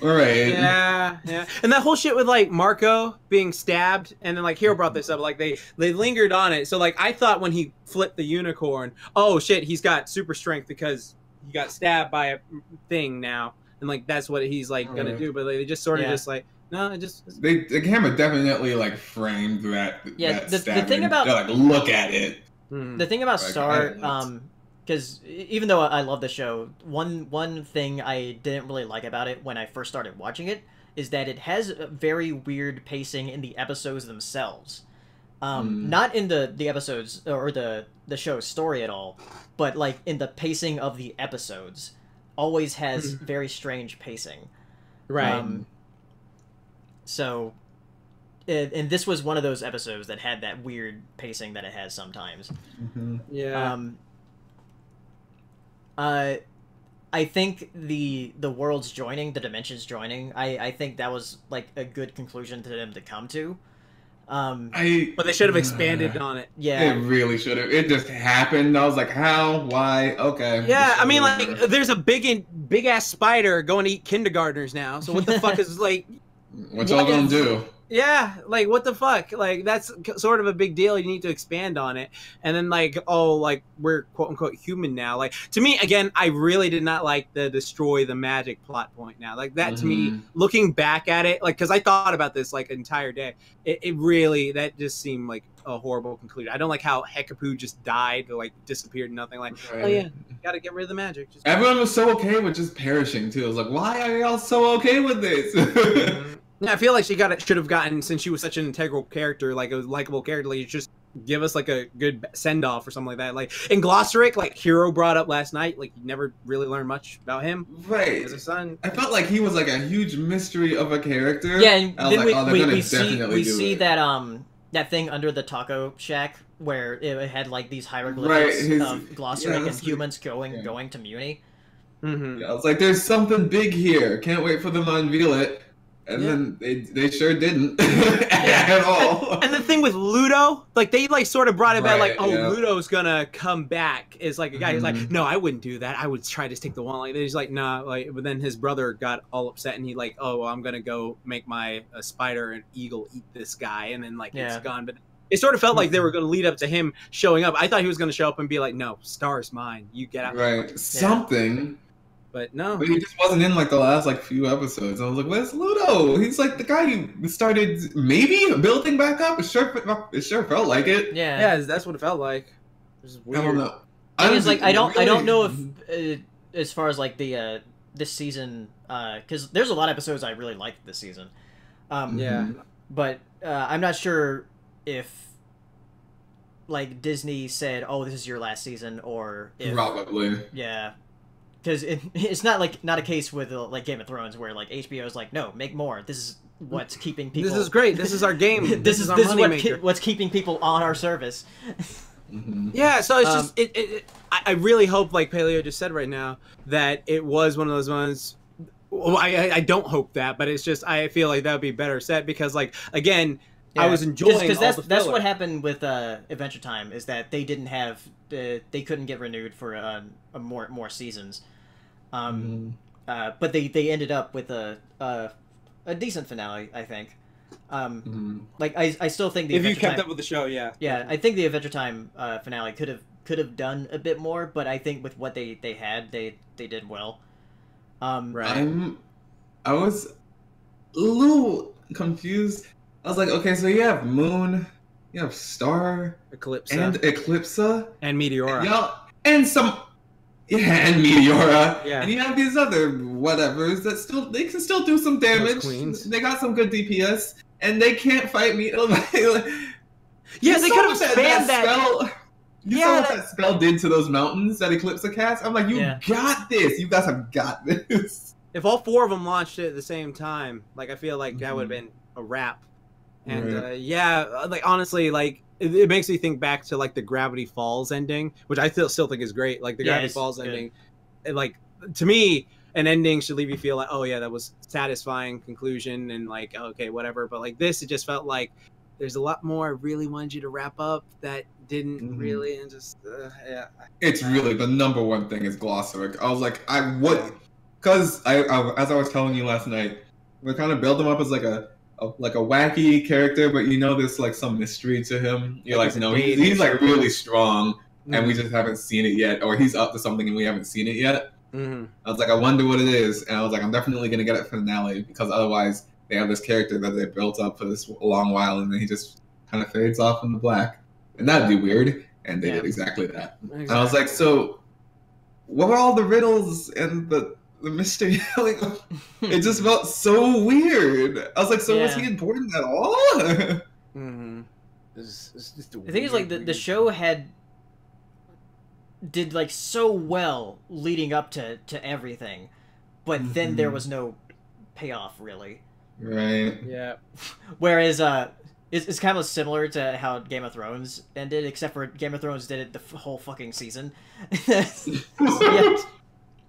Right. Yeah. And that whole shit with, like, Marco being stabbed, and then, like, Hero brought this up, like, they lingered on it. So, like, I thought when he flipped the unicorn, oh, shit, he's got super strength because he got stabbed by a thing now. And, like, that's what he's, like, gonna do. But they just sort of just, like, no, it just... The camera definitely, like, framed that the thing about... They're like, look at it. The thing about Star, because even though I love the show, one thing I didn't really like about it when I first started watching it is that it has a very weird pacing in the episodes themselves. Not in the episodes or the show's story at all, but like in the pacing of the episodes, always has very strange pacing. Right. So, and this was one of those episodes that had that weird pacing that it has sometimes. Yeah. I think the worlds joining, the dimensions joining, I think that was like a good conclusion to them to come to. But they should have expanded on it. Yeah, it really should have. It just happened. I was like, how? Why? Okay. Yeah, I mean, like, there's a big ass spider going to eat kindergartners now. So what the fuck is like? What y'all gonna do? Yeah, like, what the fuck? Like, that's sort of a big deal. You need to expand on it. And then, like, oh, like, we're quote-unquote human now. Like, to me, again, I really did not like the destroy the magic plot point now. Like, that, to me, looking back at it, like, because I thought about this, like, an entire day. It really, that just seemed like a horrible conclusion. I don't like how Hekapoo just died, or, like, disappeared and nothing. Like, oh, yeah, gotta get rid of the magic. Everyone was so okay with just perishing, too. I was like, why are y'all so okay with this? Yeah, I feel like she should have gotten, since she was such an integral character, like a likable character, like, just give us like a good send off or something like that. Like in Glossaric, like Hero brought up last night, like you never really learned much about him. Right. As a son. I felt like he was like a huge mystery of a character. Yeah, and then like, we see that thing under the taco shack where it had like these hieroglyphics of Glossaric and humans going to Muni. Yeah, I was like, there's something big here. Can't wait for them to unveil it. And then they sure didn't at all. And the thing with Ludo, like they like sort of brought it back, like, oh, Ludo's gonna come back. Is like a guy who's like, no, I wouldn't do that. I would try to take the one. Like he's like, nah. Like, but then his brother got all upset and he like, oh, well, I'm gonna go make my spider and eagle eat this guy, and then like it's gone. But it sort of felt like they were gonna lead up to him showing up. I thought he was gonna show up and be like, no, Star's mine. You get out. Right, something. But no. But he just wasn't in like the last like few episodes. I was like, where's Ludo? He's like the guy who started maybe building back up. It sure felt like it. Yeah, that's what it felt like. It was weird. I don't know. I don't know if as far as like the this season, because there's a lot of episodes I really liked this season. But I'm not sure if like Disney said, oh, this is your last season, or if probably because it's not a case with like Game of Thrones where like HBO is like, no, make more. This is what's keeping people. This is great. This is our game. this is what's keeping people on our service. Yeah, so it's just I really hope, like Paleo just said right now, that it was one of those ones. Well, I don't hope that, but it's just I feel like that would be better set because like again. I was enjoying because that's what happened with Adventure Time is that they didn't have they couldn't get renewed for more seasons, but they ended up with a decent finale, I think. Like I still think the if you kept up with the show, I think the Adventure Time finale could have done a bit more, but I think with what they had they did well. Right. I was a little confused. I was like, okay, so you have Moon, you have Star, Eclipsa, and Meteora, and Meteora, and you have these other whatevers that they can still do some damage. They got some good DPS, and they can't fight me. Yeah, they could have spanned that spell. You saw what that spell did to those mountains that Eclipsa cast? I'm like, you got this. You guys have got this. If all four of them launched it at the same time, like I feel like that would have been a wrap. And like honestly, like it makes me think back to like the Gravity Falls ending, which I still think is great. Like the Gravity Falls ending, like to me, an ending should leave you feel like, oh yeah, that was satisfying conclusion and like, okay, whatever. But like this, it just felt like there's a lot more I really wanted you to wrap up that didn't really, and just yeah. It's really the number one thing is Glossaryck. I was like, because I as I was telling you last night, we kind of build him up as like a wacky character, but there's like some mystery to him. You're like, no, he's like really strong, and we just haven't seen it yet, or he's up to something and we haven't seen it yet. I was like, I wonder what it is, and I was like, I'm definitely gonna get it for the finale, because otherwise they have this character that they built up for this long while, and then he just kind of fades off in the black, and that'd be weird. And they did exactly that. And I was like, so what were all the riddles and the mystery? Like, it just felt so weird. I was like, so was he important at all? It's just the thing is, like, the show did like so well leading up to everything, but then there was no payoff really. Right. Yeah. Whereas it's kind of similar to how Game of Thrones ended, except for Game of Thrones did it the whole fucking season. Yeah.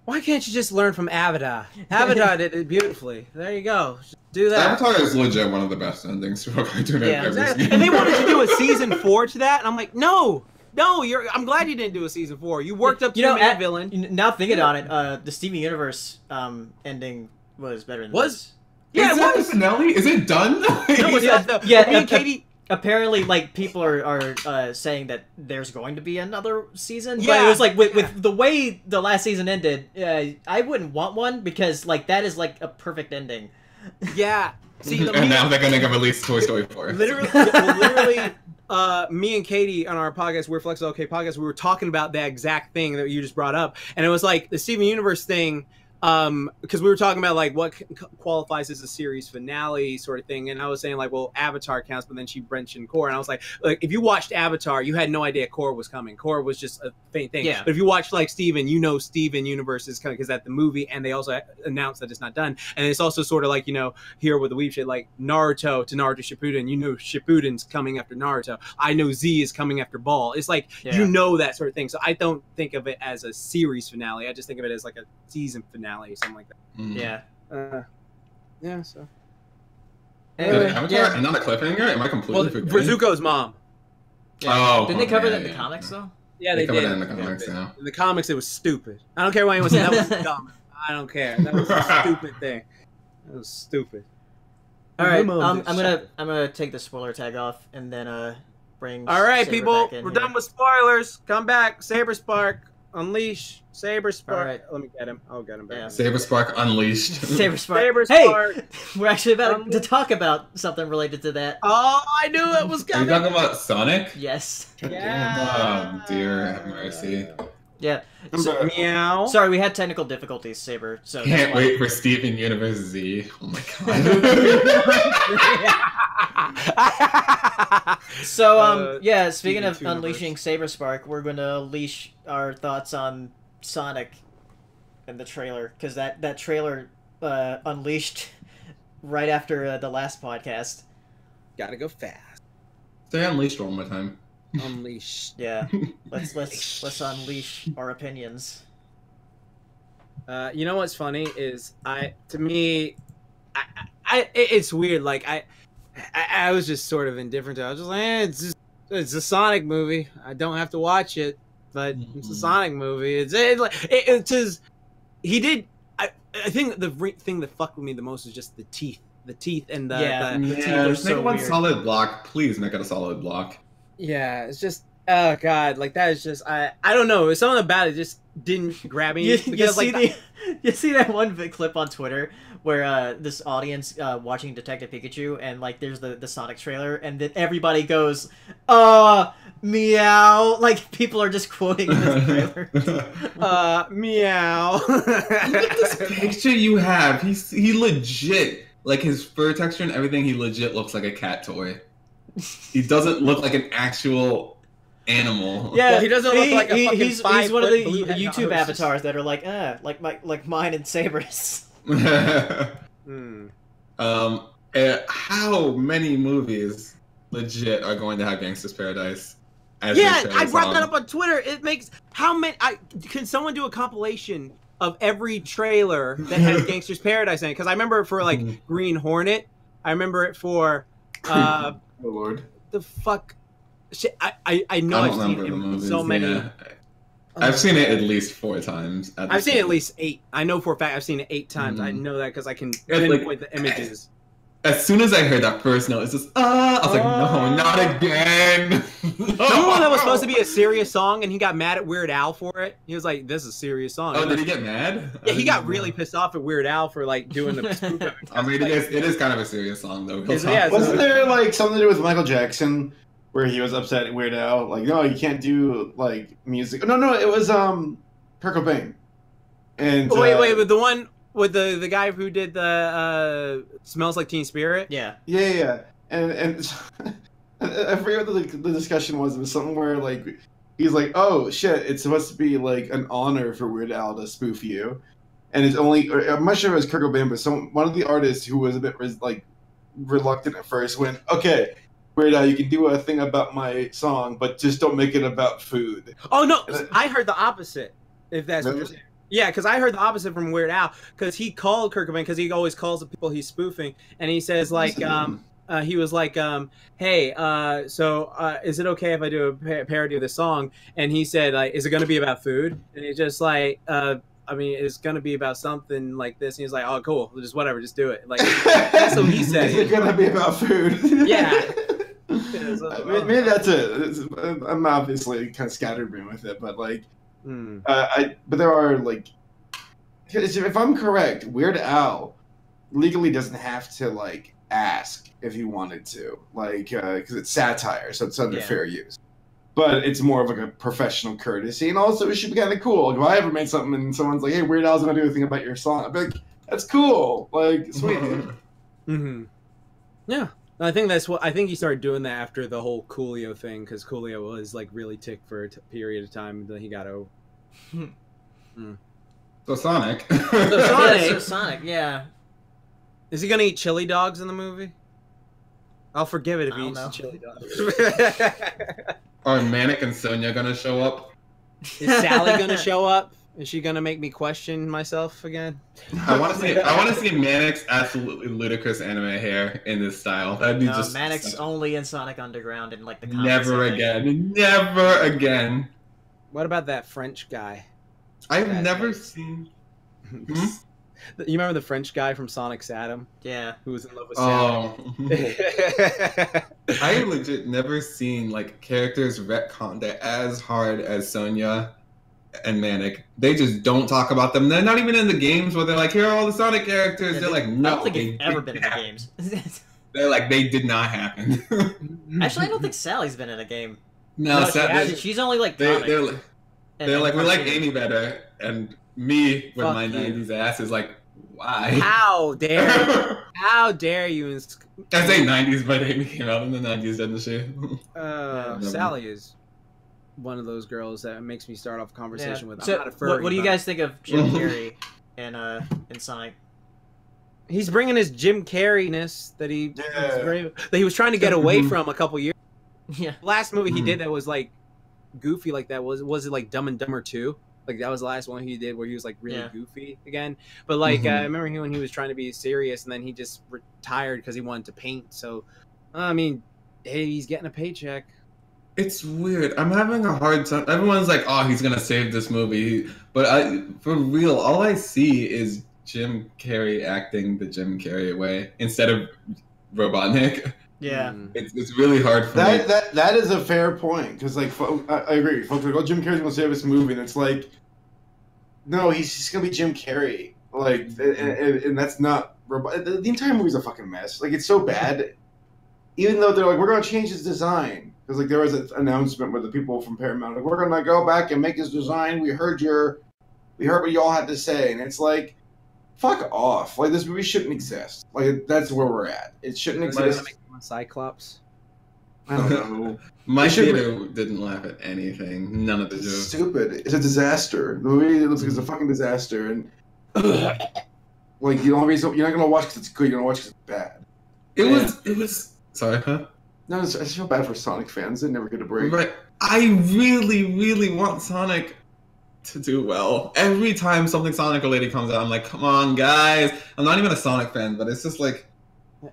Why can't you just learn from Avatar? Avatar did it beautifully. There you go. Just do that. Avatar is legit one of the best endings to a cartoon I've ever seen. And they wanted to do a season 4 to that, and I'm like, no, I'm glad you didn't do a season 4. You worked up to the main villain. Now thinking on it, the Steven Universe ending was better than this. Yeah, is that the finale? Is it done? No, it's not though. Yeah, me and Katie. Apparently, like, people are saying that there's going to be another season. Yeah. But it was like with the way the last season ended, I wouldn't want one, because like that is like a perfect ending. Yeah. See, and now they're gonna release Toy Story 4. Literally, me and Katie on our podcast, We're Flexible OK podcast, we were talking about that exact thing that you just brought up, and it was like the Steven Universe thing. Because we were talking about like what qualifies as a series finale sort of thing, and I was saying like, well, Avatar counts, but then she mentioned Korra, and I was like, if you watched Avatar, you had no idea Korra was coming. Korra was just a faint thing. Yeah. But if you watched like Steven, Steven Universe is coming, because that's the movie, and they also announced that it's not done, and it's also sort of like here with the weeb shit, like Naruto to Naruto Shippuden, Shippuden's coming after Naruto. I know Z is coming after Ball. It's like that sort of thing. So I don't think of it as a series finale. I just think of it as like a season finale. Something like that. Yeah. Yeah. So. Anyway, Avatar another cliffhanger? Am I completely forgetting? Zuko's mom. Yeah. Oh. Didn't they cover that in the comics though? Yeah, they did. It in the comics now. In the comics, it was stupid. I don't care what anyone said. That was dumb. I don't care. That was a stupid thing. That was stupid. All right. I'm gonna take the spoiler tag off and then bring. All right, Saber people. back in We're here. done with spoilers. Come back. Saber Spark. Unleash Saber Spark. All right. Let me get him. I'll get him back. Yeah. Saber Spark unleashed. Saber Spark. Saber Spark. Hey, we're actually about to talk about something related to that. Oh, I knew it was coming. Are you talking about Sonic? Yes. Yeah. Oh dear, have mercy. Yeah. Meow. Sorry, we had technical difficulties, Saber. So can't wait for Steven Universe Z. Oh my god. So yeah, speaking of unleashing Saber Spark, we're going to unleash our thoughts on Sonic in the trailer, because that trailer unleashed right after the last podcast. Gotta go fast. Say unleashed one more time. Unleashed. Yeah. Let's unleash our opinions. You know what's funny is it's weird. Like I was just sort of indifferent to it. I was just like, it's a Sonic movie. I don't have to watch it, but it's a Sonic movie. It's just he did. I think the thing that fucked with me the most is just the teeth. The teeth and the teeth are so make one weird. solid block. Please make it a solid block. Yeah, it's just oh god, like that is just I don't know. It's something about it just didn't grab me. You see that one clip on Twitter where this audience watching Detective Pikachu, and like there's the Sonic trailer, and then everybody goes, meow. Like people are just quoting this trailer. Meow. Look at this picture you have. He legit, like his fur texture and everything, he legit looks like a cat toy. He doesn't look like an actual animal. Yeah, well, he doesn't look like a fucking he's one of the YouTube avatars that are like mine and Saber's. How many movies legit are going to have Gangsta's Paradise? I brought that up on Twitter. It makes how many? Can someone do a compilation of every trailer that has Gangster's Paradise in it. Because I remember it for like Green Hornet. I remember it for oh Lord, the fuck. Shit, I know I've seen it in so many. Yeah. I've seen it at least 4 times. I've seen it at least 8. I know for a fact I've seen it 8 times. I know that because I can pinpoint the images. As soon as I heard that first note, it's just I was like, no, not again. Remember that was supposed to be a serious song, and he got mad at Weird Al for it. He was like, "This is a serious song." Oh, did he get mad? Yeah, he got really pissed off at Weird Al for like doing the spoof. I mean, it is kind of a serious song though. Yeah, wasn't there like something to do with Michael Jackson? Where he was upset at Weird Al, like, no, you can't do like music. No, it was Kurt Cobain. And wait, but the one with the guy who did the "Smells Like Teen Spirit." Yeah. And I forget what the discussion was. It was something where like he's like, oh shit, it's supposed to be like an honor for Weird Al to spoof you, and it's only I'm not sure if it was Kurt Cobain, but one of the artists who was a bit like reluctant at first went, okay, Weird Al, you can do a thing about my song, but just don't make it about food. Oh no, I heard the opposite. If that's what you're saying. Yeah, because I heard the opposite from Weird Al, because he called Kurt Cobain, because he always calls the people he's spoofing, and he says like, he was like, hey, so is it okay if I do a parody of this song? And he said like, is it going to be about food? And he's just like, I mean, it's going to be about something like this. And he's like, oh, cool, just whatever, just do it. Like that's what he said. It's going to be about food. Yeah. Maybe that's it. I'm obviously kind of scatterbrained with it, but like, but there are like, if I'm correct, Weird Al legally doesn't have to like ask if he wanted to, like, because it's satire, so it's under fair use. But it's more of like a professional courtesy, and also it should be kind of cool. Like, if I ever made something and someone's like, "Hey, Weird Al's gonna do a thing about your song," I'd be like, "That's cool, like, sweet." Yeah. I think he started doing that after the whole Coolio thing, because Coolio was like really ticked for a period of time, and then he got over. So Sonic. Sonic, yeah. Is he gonna eat chili dogs in the movie? I'll forgive it if he eats chili dogs. Are Manic and Sonia gonna show up? Is Sally gonna show up? Is she gonna make me question myself again? I want to see Manic's absolutely ludicrous anime hair in this style. That'd be just Manic's only in Sonic Underground and like the comics. Never again. What about that French guy? I've never seen. You remember the French guy from Sonic's Adam? Yeah. Who was in love with Sally? I legit never seen like characters retconned as hard as Sonia and Manic. They just don't talk about them. They're not even in the games where they're like, here are all the Sonic characters. They're like, no. I don't think they've ever been in the games. They're like, they did not happen. Actually, I don't think Sally's been in a game. No, she's only like comic. They're like, we like Amy better, and me with my 90s ass is like, why? How dare you? I say 90s, but Amy came out in the 90s, didn't she? Sally is one of those girls that makes me start off a conversation with. So, what do you guys think of Jim Carrey in Sonic? He's bringing his Jim Carrey-ness that he was trying to get away from a couple years. Yeah. Last movie he did that was like goofy like that was it like Dumb and Dumber 2? Like that was the last one he did where he was like really goofy again. But like I remember when he was trying to be serious and then he just retired because he wanted to paint. So I mean, hey, he's getting a paycheck. It's weird. I'm having a hard time. Everyone's like, "Oh, he's gonna save this movie," but for real, all I see is Jim Carrey acting the Jim Carrey way instead of Robotnik. Yeah, it's really hard for me. That is a fair point because like I agree. Folks are like, "Oh, Jim Carrey's gonna save this movie," and it's like, no, he's just gonna be Jim Carrey. Like, and that's not the entire movie's a fucking mess. Like, it's so bad. Even though they're like, we're gonna change his design. Because like there was an announcement where the people from Paramount like, we're gonna go back and make his design. We heard what y'all had to say, and it's like, fuck off. Like this movie shouldn't exist. Like that's where we're at. It shouldn't exist. Cyclops. I don't know. My theater didn't laugh at anything. None of the jokes. Stupid. It's a disaster. The movie looks like it's a fucking disaster, and like the only reason you're not gonna watch because it's good. You're gonna watch because it's bad. It was. Sorry, huh? No, I just feel bad for Sonic fans. They never get a break. Right. I really, really want Sonic to do well. Every time something Sonic related comes out, I'm like, come on, guys. I'm not even a Sonic fan, but it's just like,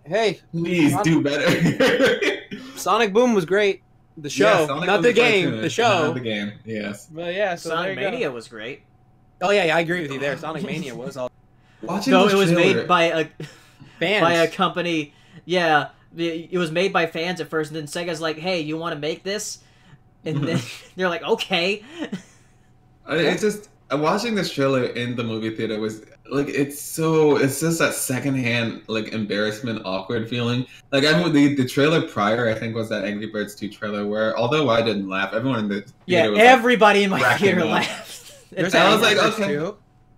hey, please do better. Sonic Boom was great. The show, not the game. The show, not the game. Yes. But yeah, so Sonic Mania was great. Oh yeah, I agree with you there. Sonic Mania was all. Watching it was made by a fans. by a company. Yeah, it was made by fans at first, and then Sega's like, "Hey, you want to make this?" And then they're like, "Okay." It's just watching this trailer in the movie theater was like it's just that secondhand like embarrassment, awkward feeling. Like I mean, the trailer prior I think was that Angry Birds 2 trailer where although I didn't laugh, everyone in the theater was everybody in my theater laughed. I was like, okay.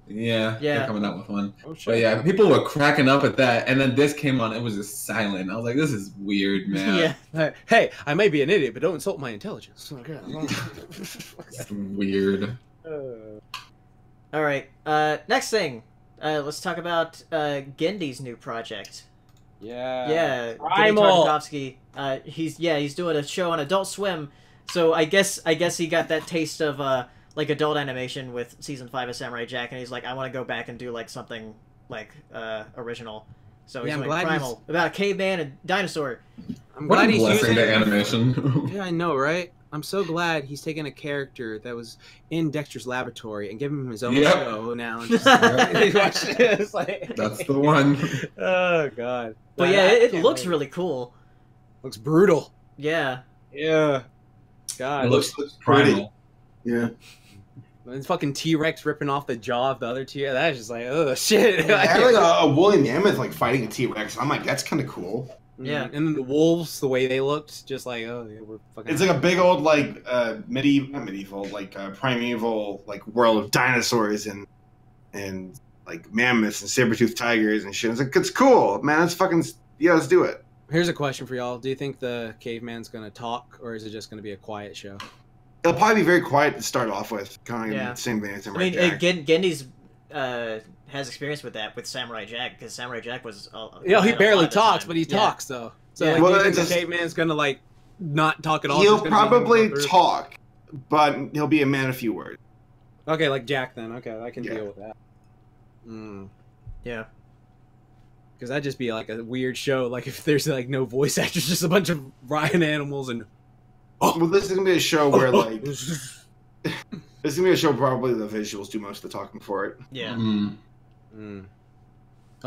Yeah, they're coming out with one. Oh, shit. But yeah, people were cracking up at that, and then this came on. It was just silent. I was like, "This is weird, man." Yeah. Hey, I may be an idiot, but don't insult my intelligence. Okay. It's weird. All right. Next thing, let's talk about Gendy's new project. Yeah. Primal. Gendy Tartakovsky. He's doing a show on Adult Swim. So I guess he got that taste of like adult animation with season 5 of Samurai Jack, and he's like, I want to go back and do like something like original. So he's doing Primal about a caveman and dinosaur. I'm glad he's using the animation. Yeah, I know, right? I'm so glad he's taken a character that was in Dexter's Laboratory and given him his own show now. And just, it's like, that's the one. Oh god. But yeah, it looks really cool. Looks brutal. Yeah. Yeah. God. It looks pretty. Yeah. It's fucking T-Rex ripping off the jaw of the other T-Rex. That's just like, oh shit. Yeah, I had like a woolly mammoth like fighting a T-Rex. I'm like, that's kind of cool. Yeah. And then the wolves, the way they looked, just like, oh, yeah, we're fucking. It's like a big old like primeval like world of dinosaurs and like mammoths and saber-toothed tigers and shit. It's like, it's cool, man. It's fucking let's do it. Here's a question for y'all: do you think the caveman's gonna talk, or is it just gonna be a quiet show? It'll probably be very quiet to start off with, kind of the same thing as Samurai Jack. Gendy's has experience with that with Samurai Jack because Samurai Jack was. He barely talks, but he talks though. So like, do you think the caveman's gonna like not talk at all? He'll probably talk, but he'll be a man of few words. Okay, like Jack then. Okay, I can deal with that. Yeah. Because that'd just be like a weird show. Like if there's like no voice actors, just a bunch of Ryan animals and. Well, this is gonna be a show where like this is gonna be a show probably the visuals do most of the talking for it. Yeah. Well,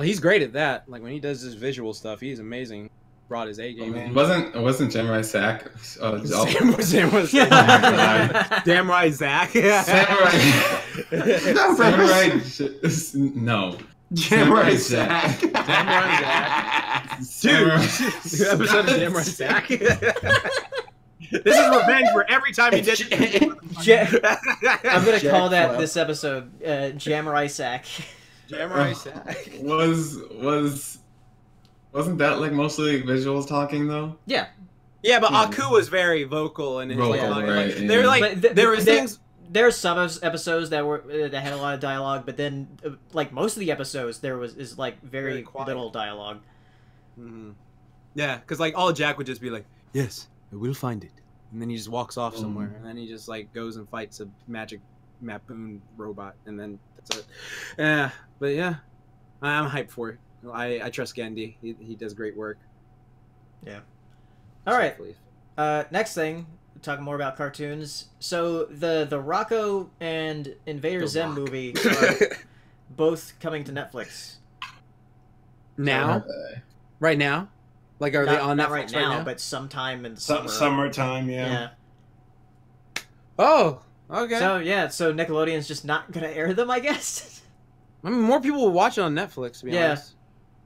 he's great at that. Like when he does his visual stuff, he's amazing. Brought his A game in. Wasn't Jamurai Sack? Jamurai Zach. Samurai. No. Jamurai Zach. Jamurai Zach. Dude, episode of Jamurai Zach. This is revenge for every time he did it. I'm gonna call that this episode Jamurai Sack. Jamurai Sack. Wasn't that like mostly visuals talking though? Yeah. Yeah, but Aku was very vocal and right? They're like there were things. There are some episodes that had a lot of dialogue, but then like most of the episodes there is like very little dialogue. Mm-hmm. Yeah, because like all Jack would just be like, "Yes, I will find it," and then he just walks off somewhere, and then he just like goes and fights a magic Mapoon robot, and then that's it. Yeah, but yeah, I'm hyped for it. I trust Gendy. He does great work. Yeah. All right. Next thing, talking more about cartoons. So the Rocco and Invader Zim movie are both coming to Netflix. Now? Right now? Like, are they on Netflix right now? But sometime in the summertime, yeah. Oh, okay. So Nickelodeon's just not gonna air them, I guess. I mean, more people will watch it on Netflix, to be honest.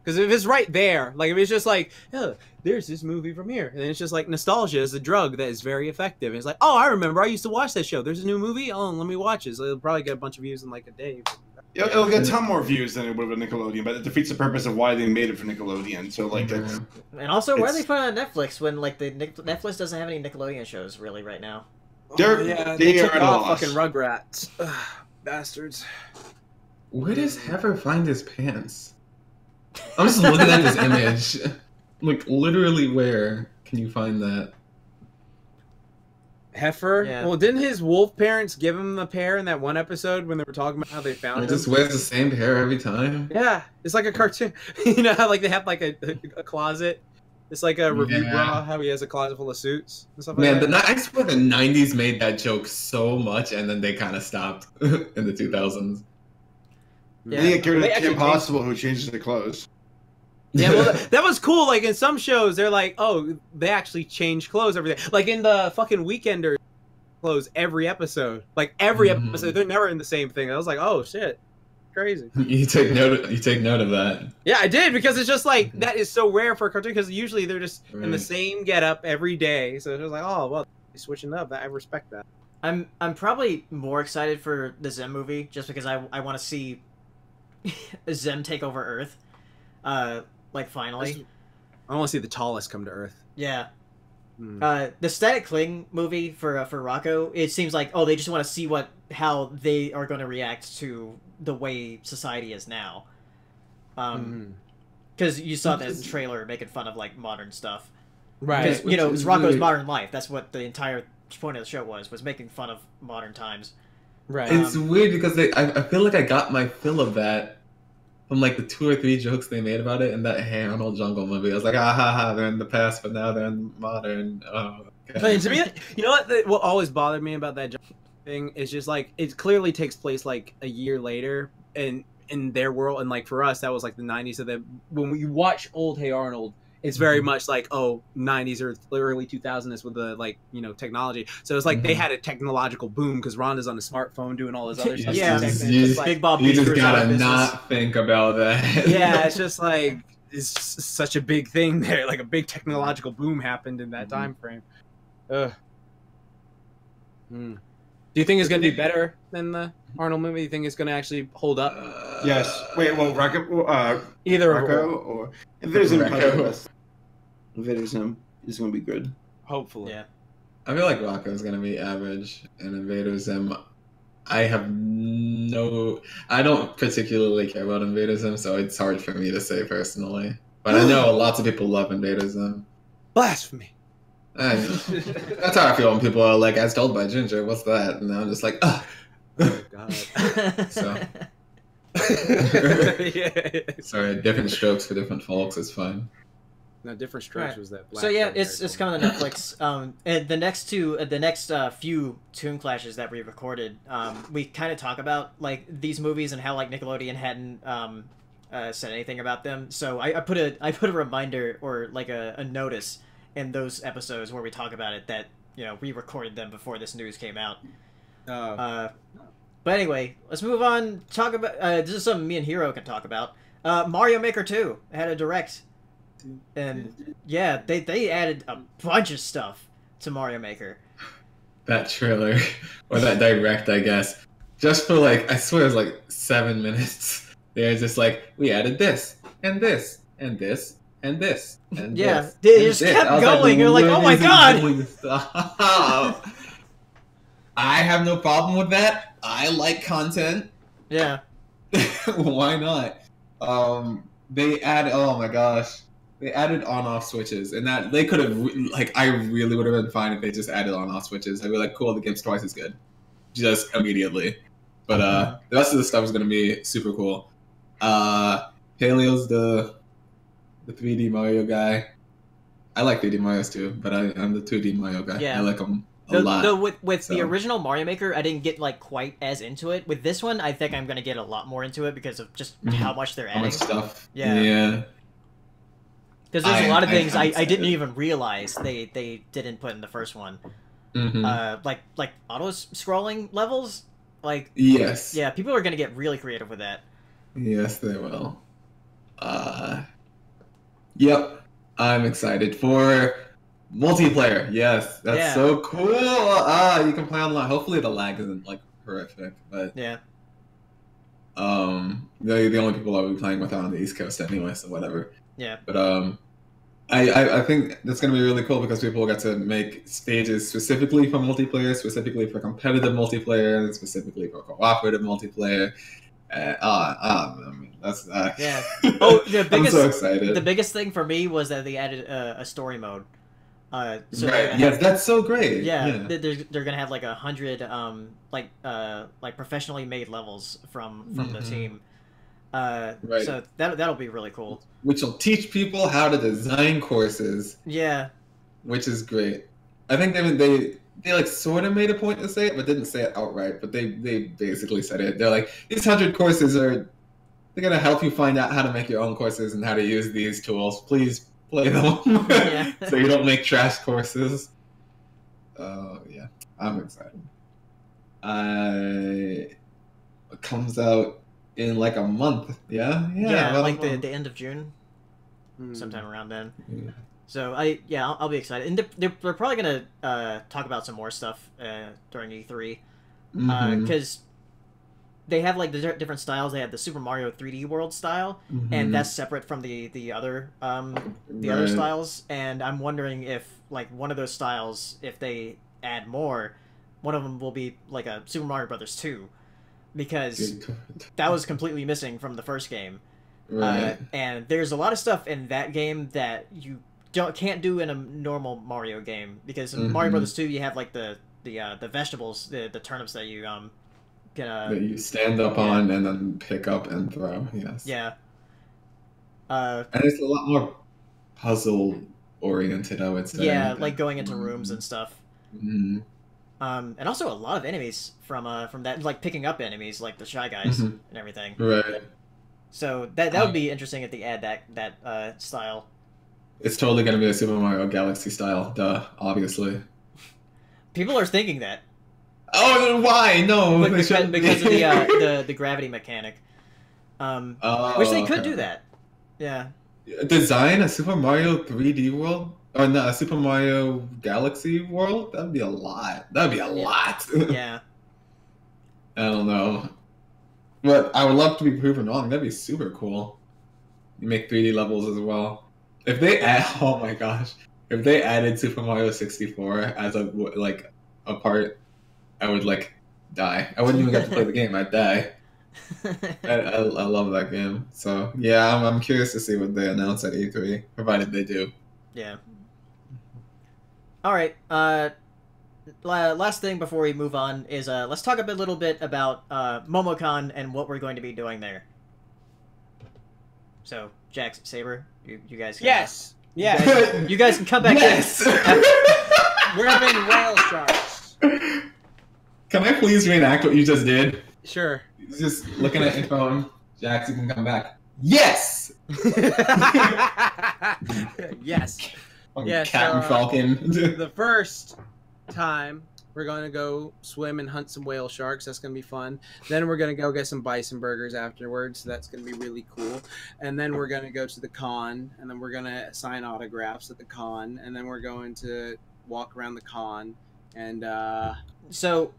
Because if it's right there, like if it's just like, oh, there's this movie from here, and then it's just like nostalgia is a drug that is very effective. And it's like, oh, I remember, I used to watch that show. There's a new movie. Oh, let me watch it. So it'll probably get a bunch of views in like a day. It'll get a ton more views than it would have Nickelodeon, but it defeats the purpose of why they made it for Nickelodeon. So like, that's, and also why are they putting it on Netflix when like the Netflix doesn't have any Nickelodeon shows really right now? They took off fucking Rugrats, bastards. Where does Heifer find his pants? I'm just looking at this image. Like, literally where can you find that? Heifer? Yeah. Well, didn't his wolf parents give him a pair in that one episode when they were talking about how they found He him? just wears the same pair every time. Yeah, it's like a cartoon. You know how like they have like a closet? It's like a review bra, how he has a closet full of suits and stuff like that. I swear the 90s made that joke so much, and then they kind of stopped in the 2000s. Yeah, they get Kim Possible who changes the clothes. Yeah, well, that was cool. Like in some shows, they're like, oh, they actually change clothes every day. Like in the fucking Weekender clothes every episode. Like every episode, they're never in the same thing. I was like, oh shit, crazy. You take note of that. Yeah, I did, because it's just like that is so rare for a cartoon, because usually they're just in the same getup every day. So it was like, oh well, they're switching up. I respect that. I'm probably more excited for the Zem movie just because I want to see Zem take over Earth. Like finally, I want to see the tallest come to Earth. Yeah. The Static Cling movie for Rocco, it seems like they just want to see how they are going to react to the way society is now. Because you saw that trailer making fun of like modern stuff, right? Because it's Rocco's modern life. That's what the entire point of the show was making fun of modern times. Right. It's weird because I feel like I got my fill of that from like the 2 or 3 jokes they made about it in that Hey Arnold Jungle movie. I was like, ah ha ha, they're in the past, but now they're in modern. Oh, okay. To me, you know what always bothered me about that thing is just like it clearly takes place like a year later in their world, and like for us that was like the 90s. So that when we watch old Hey Arnold, it's very much like 90s or early 2000s with the technology. So it's like they had a technological boom because Rhonda's on a smartphone doing all this other stuff. Big Bob. You just gotta not think about that. Yeah, it's just like it's such a big thing there. Like a big technological boom happened in that time frame. Do you think it's gonna be better than the Arnold movie? Do you think it's gonna actually hold up? Yes. Wait. Well, Rocco. Either Rocco or Invader Zim is gonna be good. Hopefully. Yeah. I feel like Rocco's gonna be average, and Invader Zim. I don't particularly care about Invader Zim, so it's hard for me to say personally. But I know lots of people love Invader Zim. Blasphemy. That's how I feel when people are like, "As told by Ginger, what's that?" And I'm just like, "Oh, God." So, sorry, different strokes for different folks. It's fine. No, different strokes was that. So yeah, it's coming to Netflix. And the next few Toon Clashes that we recorded, we kind of talk about like these movies and how like Nickelodeon hadn't said anything about them. So I put a reminder or like a notice in those episodes where we talk about it that we recorded them before this news came out. But anyway, let's move on. Talk about this is something me and Hiro can talk about. Mario Maker 2 had a direct, and yeah, they added a bunch of stuff to Mario Maker. That trailer or that direct, I guess, just for like I swear it was like 7 minutes. They're just like, we added this and this and this. And this, and yeah, this, they just kept going. Like, you're like, oh my god! Stop. I have no problem with that. I like content. Yeah. Why not? They added. Oh my gosh, they added on-off switches, and that they could have I really would have been fine if they just added on-off switches. I'd be like, cool, the game's twice as good, just immediately. But the rest of the stuff is gonna be super cool. Paleo's the 3D Mario guy. I like 3D Marios too, but I'm the 2D Mario guy. Yeah. I like them a lot. Though with the original Mario Maker, I didn't get like quite as into it. With this one, I think I'm gonna get a lot more into it because of just how much they're adding. How much stuff. Yeah. Because there's a lot of things I didn't even realize they didn't put in the first one. Like auto scrolling levels. Like yes. Yeah, people are gonna get really creative with that. Yes, they will. Yep, I'm excited for multiplayer. Yes, that's so cool. You can play online. Hopefully the lag isn't like horrific, but yeah. The only people I'll be playing with are on the East Coast anyway, so whatever. Yeah. But I think that's gonna be really cool because people get to make stages specifically for multiplayer, specifically for competitive multiplayer, and specifically for cooperative multiplayer. That's yeah. Oh, the biggest, I'm so excited. The biggest thing for me was that they added a story mode, So yes, that's so great. Yeah, they're gonna have like 100 like professionally made levels from the team. Right. So that'll be really cool. Which will teach people how to design courses. Yeah. Which is great. I think they like sort of made a point to say it, but didn't say it outright. But they basically said it. They're like, these 100 courses they're gonna help you find out how to make your own courses and how to use these tools. Please play them. Yeah. So you don't make trash courses. Yeah, I'm excited. It comes out in like a month. Yeah, like the end of June, sometime around then. Yeah. So I'll be excited, and they're probably gonna talk about some more stuff during E3, because they have like the different styles. They have the Super Mario 3D World style, and that's separate from the other other styles. And I'm wondering if like one of those styles, if they add more, one of them will be like a Super Mario Brothers 2, because that was completely missing from the first game. Right. And there's a lot of stuff in that game that you can't do in a normal Mario game, because in Mario Brothers 2 you have like the vegetables, the turnips that you that you stand up on and then pick up and throw. Yes. Yeah. And it's a lot more puzzle oriented, I would say. Yeah, like going into rooms and stuff. And also a lot of enemies from that, like picking up enemies like the Shy Guys and everything. Right. So that would be interesting if they add that style. It's totally going to be a Super Mario Galaxy style, duh, obviously. People are thinking that. Oh, why? No. Because of the gravity mechanic. Which they could do that. Yeah. Design a Super Mario 3D world? Or no, a Super Mario Galaxy world? That'd be a lot. Yeah. I don't know. But I would love to be proven wrong. That'd be super cool. You make 3D levels as well. If they oh my gosh, if they added Super Mario 64 as a part, I would like die. I wouldn't even get to play the game. I'd die. I love that game. So yeah, I'm curious to see what they announce at E3, provided they do. Yeah. All right. Last thing before we move on is let's talk a little bit about MomoCon and what we're going to be doing there. So, Jax, Saber, you guys can... Yes! You guys can come back in. We're having whale sharks. Can I please reenact what you just did? Sure. Just looking at your phone. Jax, you can come back. Yes! Yes. Cat and Falcon. The first time we're going to go swim and hunt some whale sharks. That's going to be fun. Then we're going to go get some bison burgers afterwards. So that's going to be really cool. And then we're going to go to the con. And then we're going to sign autographs at the con. And then we're going to walk around the con. And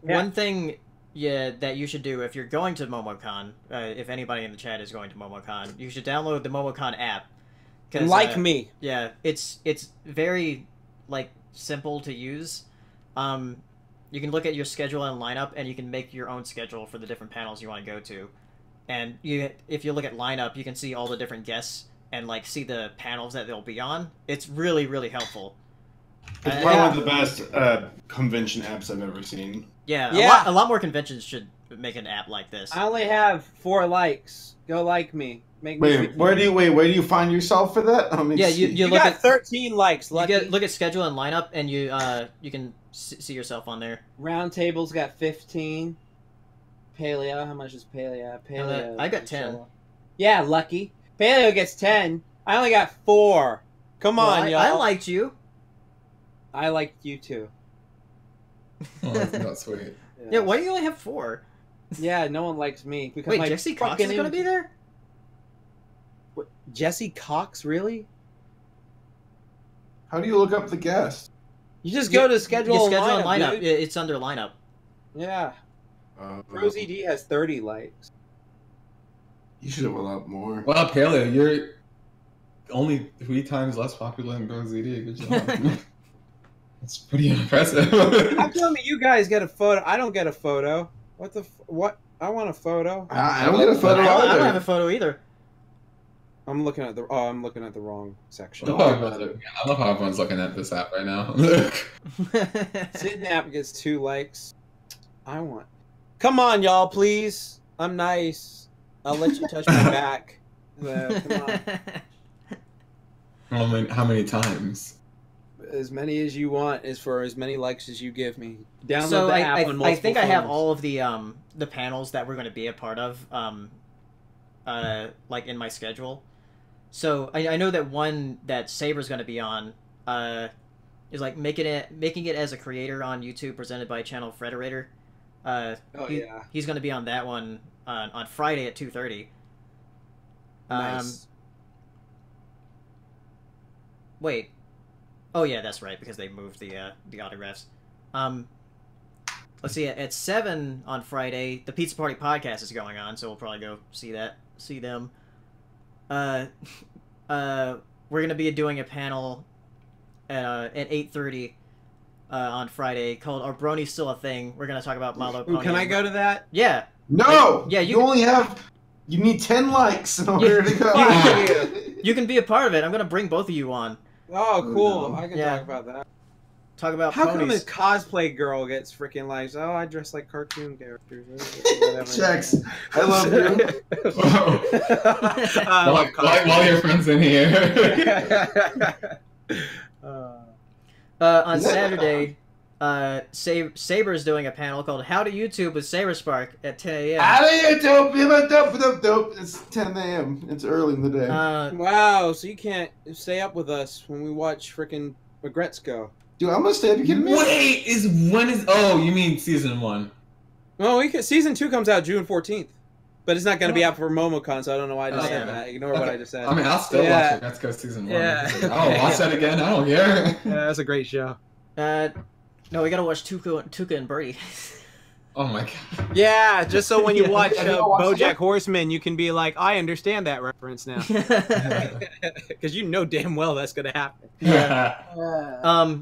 one thing that you should do if you're going to MomoCon, if anybody in the chat is going to MomoCon, you should download the MomoCon app. Like me. Yeah, it's very like simple to use. You can look at your schedule and lineup, and you can make your own schedule for the different panels you want to go to. And if you look at lineup, you can see all the different guests and like see the panels that they'll be on. It's really, really helpful. It's probably one of the best convention apps I've ever seen. Yeah. A lot more conventions should make an app like this. I only have 4 likes. Go like me. Where do you find yourself for that? You look at 13 likes. Look at schedule and lineup, and you can see yourself on there. Round table's got 15. Paleo, how much is Paleo? Paleo. I got 10. Yeah, lucky. Paleo gets 10. I only got 4. Come on, y'all. I liked you. I liked you too. Oh, that's not sweet. Yeah, why do you only have 4? Yeah, no one likes me. Because wait, Jesse Cox is going to be there? What, Jesse Cox, really? How do you look up the guest? You just go to schedule and lineup. Dude. It's under lineup. Yeah. ProZD has 30 likes. You should have a lot more. Well, Paleo, you're only 3 times less popular than ProZD. Good job. That's pretty impressive. How come you guys get a photo? I don't get a photo. What? I want a photo. I don't get a photo either. I don't have a photo either. I'm looking at the wrong section. I love how everyone's looking at this app right now. Sid Nap gets 2 likes. Come on, y'all, please. I'm nice. I'll let you touch my back. Come on. How many times? As many as you want, is for as many likes as you give me. Download so the app on multiple I think phones. I have all of the panels that we're going to be a part of, like in my schedule. So I know that one that Saber's going to be on, is like making it as a creator on YouTube, presented by Channel Frederator. He's going to be on that one on Friday at 2:30. Nice. Wait. Oh yeah, that's right, because they moved the autographs. Let's see. At 7 on Friday, the Pizza Party podcast is going on, so we'll probably go see them. We're gonna be doing a panel at 8:30 on Friday called "Are Bronies Still a Thing?" We're gonna talk about My Little Pony. Can I go to that? Yeah. No. You need 10 likes in order to go. You can be a part of it. I'm gonna bring both of you on. Oh, cool! I can talk about that. Talk about how ponies. come a cosplay girl gets freaking likes? Oh, I dress like cartoon characters. Checks. I love you. While your friends in here. On Saturday, Saber's doing a panel called "How to YouTube with Saber Spark" at 10 a.m. How do you do? It's 10 a.m. It's early in the day. Wow, so you can't stay up with us when we watch freaking Regrets go. Dude, I'm gonna stay up. You kidding me? Wait, oh, you mean season 1? Well, season 2 comes out June 14th. But it's not going to be out for MomoCon, so I don't know why I just said that. Ignore what I just said. I mean, I'll still watch it. Let's go season 1. Yeah. I'll watch that again. I don't care. Yeah, that's a great show. No, we gotta watch Tuca and Birdie. Oh my god. Yeah, just so when you watch BoJack Horseman, you can be like, I understand that reference now. Because you know damn well that's going to happen. Yeah.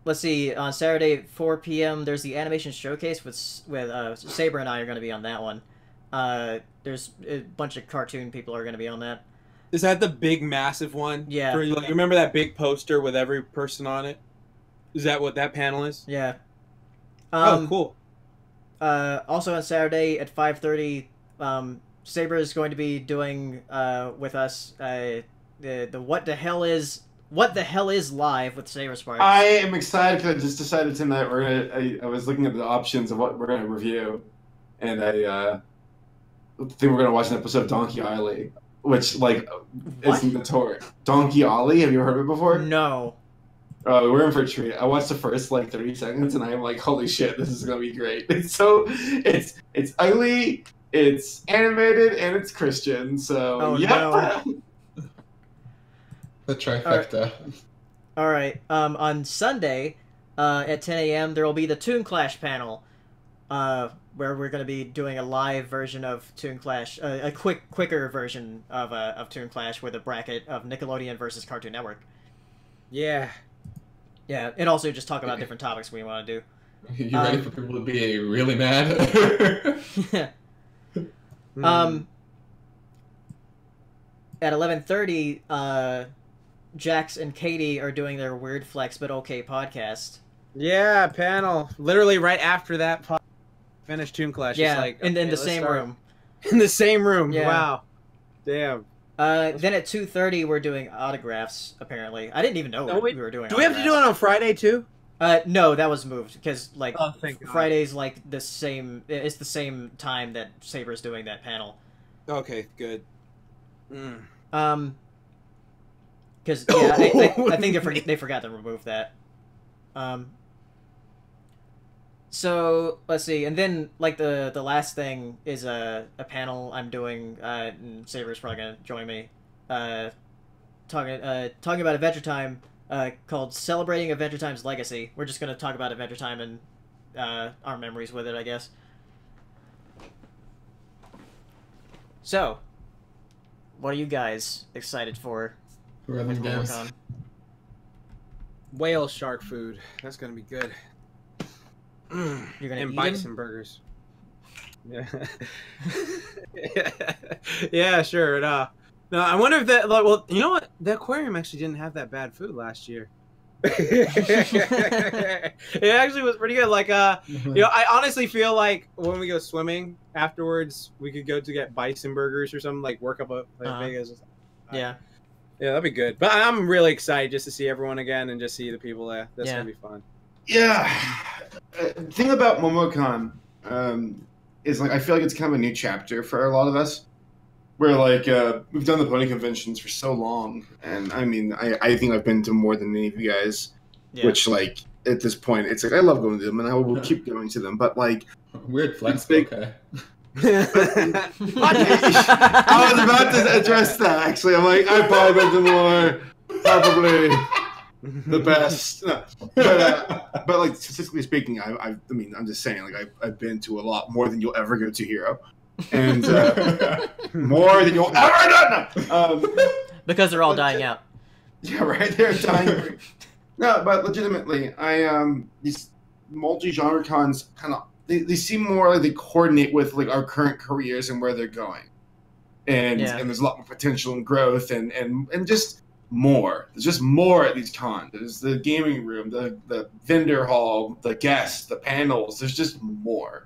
Let's see. On Saturday, 4 p.m., there's the animation showcase with Saber and I are going to be on that one. There's a bunch of cartoon people are going to be on that. Is that the big, massive one? Yeah. You remember that big poster with every person on it? Is that what that panel is? Yeah. Oh, cool. Also on Saturday at 5:30, Saber is going to be doing with us the What the Hell is live with Saber Sparks. I am excited because I just decided tonight I was looking at the options of what we're gonna review, and I think we're gonna watch an episode of Donkey Ollie, which isn't the tour. Donkey Ollie, have you heard of it before? No. We're in for a treat. I watched the first 30 seconds and I'm like, holy shit, this is gonna be great. It's ugly, it's animated, and it's Christian. So no. The trifecta. All right. On Sunday, at 10 a.m., there will be the Toon Clash panel, where we're going to be doing a live version of Toon Clash, a quicker version of Toon Clash with a bracket of Nickelodeon versus Cartoon Network. Yeah. Yeah, and also just talk about different topics we want to do. You ready for people to be really mad? At 11:30, Jax and Katie are doing their Weird Flex But Okay podcast. Yeah, panel. Literally right after that finished Toon Clash. Yeah, in the same room. In the same room. Yeah. Wow. Damn. Then at 2:30, we're doing autographs, apparently. I didn't even know we were doing autographs. Do we have to do it on Friday, too? No, that was moved, because, Friday's, God. the same... It's the same time that Saber's doing that panel. Okay, good. Because, I think they forgot to remove that. So, let's see, and then, the last thing is a panel I'm doing, and Saber's probably gonna join me, talking about Adventure Time, called Celebrating Adventure Time's Legacy. We're just gonna talk about Adventure Time and, our memories with it, I guess. So, what are you guys excited for? Rhythm games. Whale shark food. That's gonna be good. You're gonna and eat bison burgers. Yeah. Yeah, sure. No, I wonder if that. Well, you know what? The aquarium actually didn't have that bad food last year. It actually was pretty good. Like, I honestly feel like when we go swimming afterwards, we could go to get bison burgers or something. Like, work up a Vegas. Yeah, that'd be good. But I'm really excited just to see everyone again and just see the people there. That's gonna be fun. Yeah. The thing about MomoCon is like I feel like it's kind of a new chapter for a lot of us. Where like we've done the pony conventions for so long, and I mean I think I've been to more than any of you guys. Yeah. Which like at this point it's like I love going to them and I will keep going to them. But like weird flex. Okay. I was about to address that actually. I'm like I probably been to more, probably the best. No. But like statistically speaking, I mean I'm just saying like I've been to a lot more than you'll ever go to Hero. And more than you'll ever done. Because they're all dying out. Yeah, right. They're dying. No, but legitimately, these multi-genre cons kind of they seem more like they coordinate with like our current careers and where they're going, and there's a lot more potential and growth and just more. There's just more at these cons. There's the gaming room, the vendor hall, the guests, the panels. There's just more.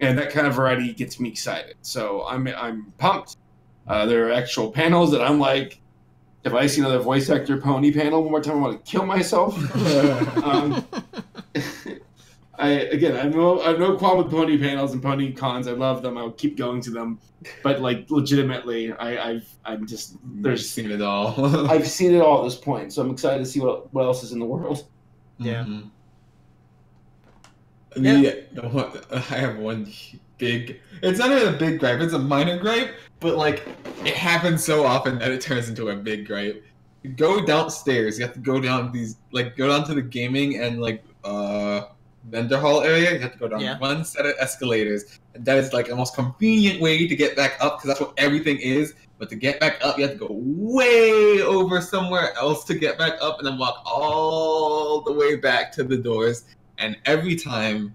And that kind of variety gets me excited. So I'm pumped. There are actual panels that I'm like, if I see another voice actor pony panel one more time, I want to kill myself. I have no qualm with pony panels and pony cons. I love them. I'll keep going to them. But like legitimately, I've seen it all. I've seen it all at this point. So I'm excited to see what else is in the world. Yeah. Mm-hmm. I have one big. It's not even a big gripe. It's a minor gripe, but like it happens so often that it turns into a big gripe. You go downstairs. You have to go down to the gaming and like vendor hall area. You have to go down one set of escalators, and that is like the most convenient way to get back up because that's what everything is. But to get back up, you have to go way over somewhere else to get back up, and then walk all the way back to the doors. And every time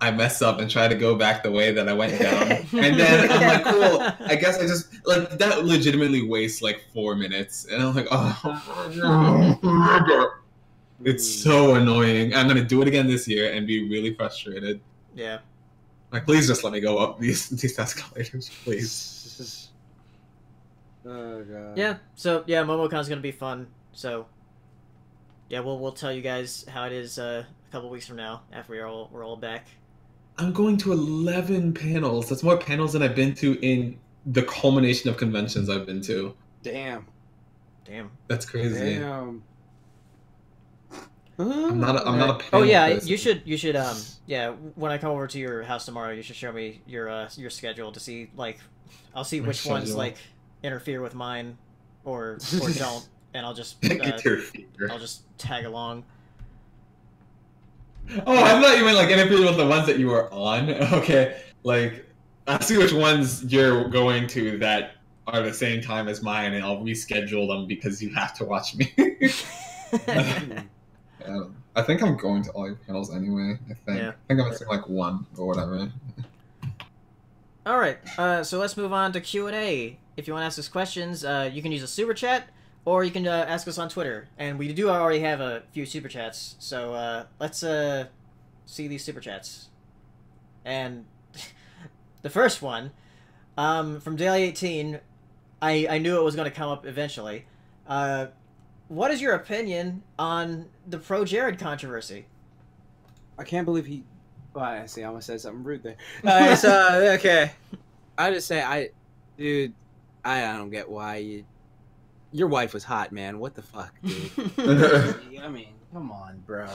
I mess up and try to go back the way that I went down, and then I'm like, cool, I guess I just, like, that legitimately wastes like 4 minutes. And I'm like, oh, it's so annoying. I'm going to do it again this year and be really frustrated. Yeah. Like, please just let me go up these escalators, please. Oh, God. Yeah, so, yeah, MomoCon's going to be fun, so... Yeah, we'll tell you guys how it is a couple weeks from now after we're all back. I'm going to 11 panels. That's more panels than I've been to in the culmination of conventions I've been to. Damn. That's crazy. Damn. I'm not a panel person. you should when I come over to your house tomorrow, you should show me your schedule to see like I'll see which ones like interfere with mine or don't. And I'll just tag along. Oh, I thought you meant like interfere with the ones that you were on. Okay, like I'll see which ones you're going to that are the same time as mine, and I'll reschedule them because you have to watch me. I think I'm going to all your panels anyway. I think I'm missing like one or whatever. All right, so let's move on to Q&A. If you want to ask us questions, you can use a super chat. Or you can ask us on Twitter, and we do already have a few super chats. So let's see these super chats. And the first one from Daily18, I knew it was going to come up eventually. What is your opinion on the Pro Jared controversy? I can't believe he. Well, I see. I almost said something rude there. Okay. I just say I don't get why you. Your wife was hot, man. What the fuck, dude? I mean, come on, bro.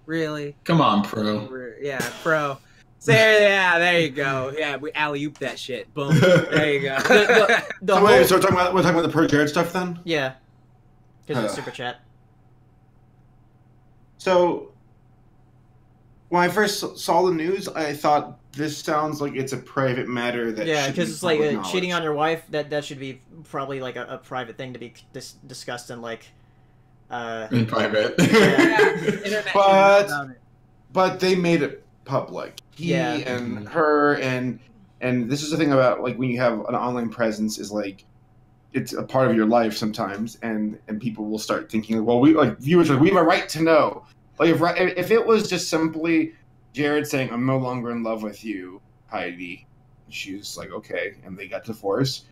Really? Come on, Pro. Yeah, Pro. There you go. Yeah, we alley-oop that shit. Boom. There you go. So we're talking about the Pro Jared stuff then? Yeah. Because it's super chat. So, when I first saw the news, I thought this sounds like it's a private matter that because it's like cheating on your wife. That should be probably like a private thing to be discussed in like in private. But they made it public. He and her, and And this is the thing about like when you have an online presence is like it's a part of your life sometimes, and people will start thinking, well, we like viewers, like, we have a right to know. Like if it was just simply Jared saying, "I'm no longer in love with you, Heidi," she's like, okay, and they got divorced,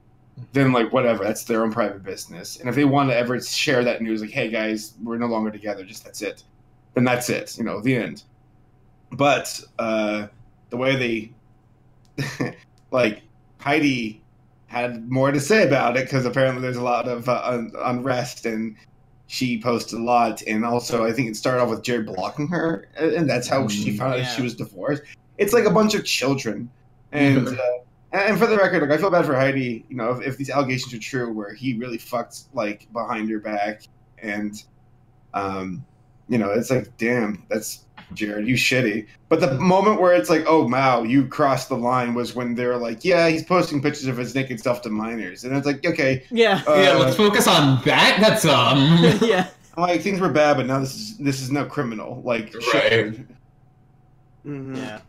then like whatever, that's their own private business. And if they want to ever share that news, like, hey guys, we're no longer together, just that's it, then that's it, the end. But the way they like Heidi had more to say about it because apparently there's a lot of unrest, and she posted a lot, and also I think it started off with Jared blocking her, and that's how she found out she was divorced. It's like a bunch of children, and and for the record, like I feel bad for Heidi. If these allegations are true, where he really fucked like behind her back, and it's like, damn, that's Jared, you shitty. But the moment where it's like, oh wow, you crossed the line, was when they're like, yeah, he's posting pictures of his naked self to minors, and it's like, okay, let's focus on that. That's yeah. Like things were bad, but now this is now criminal. Like, right. Yeah.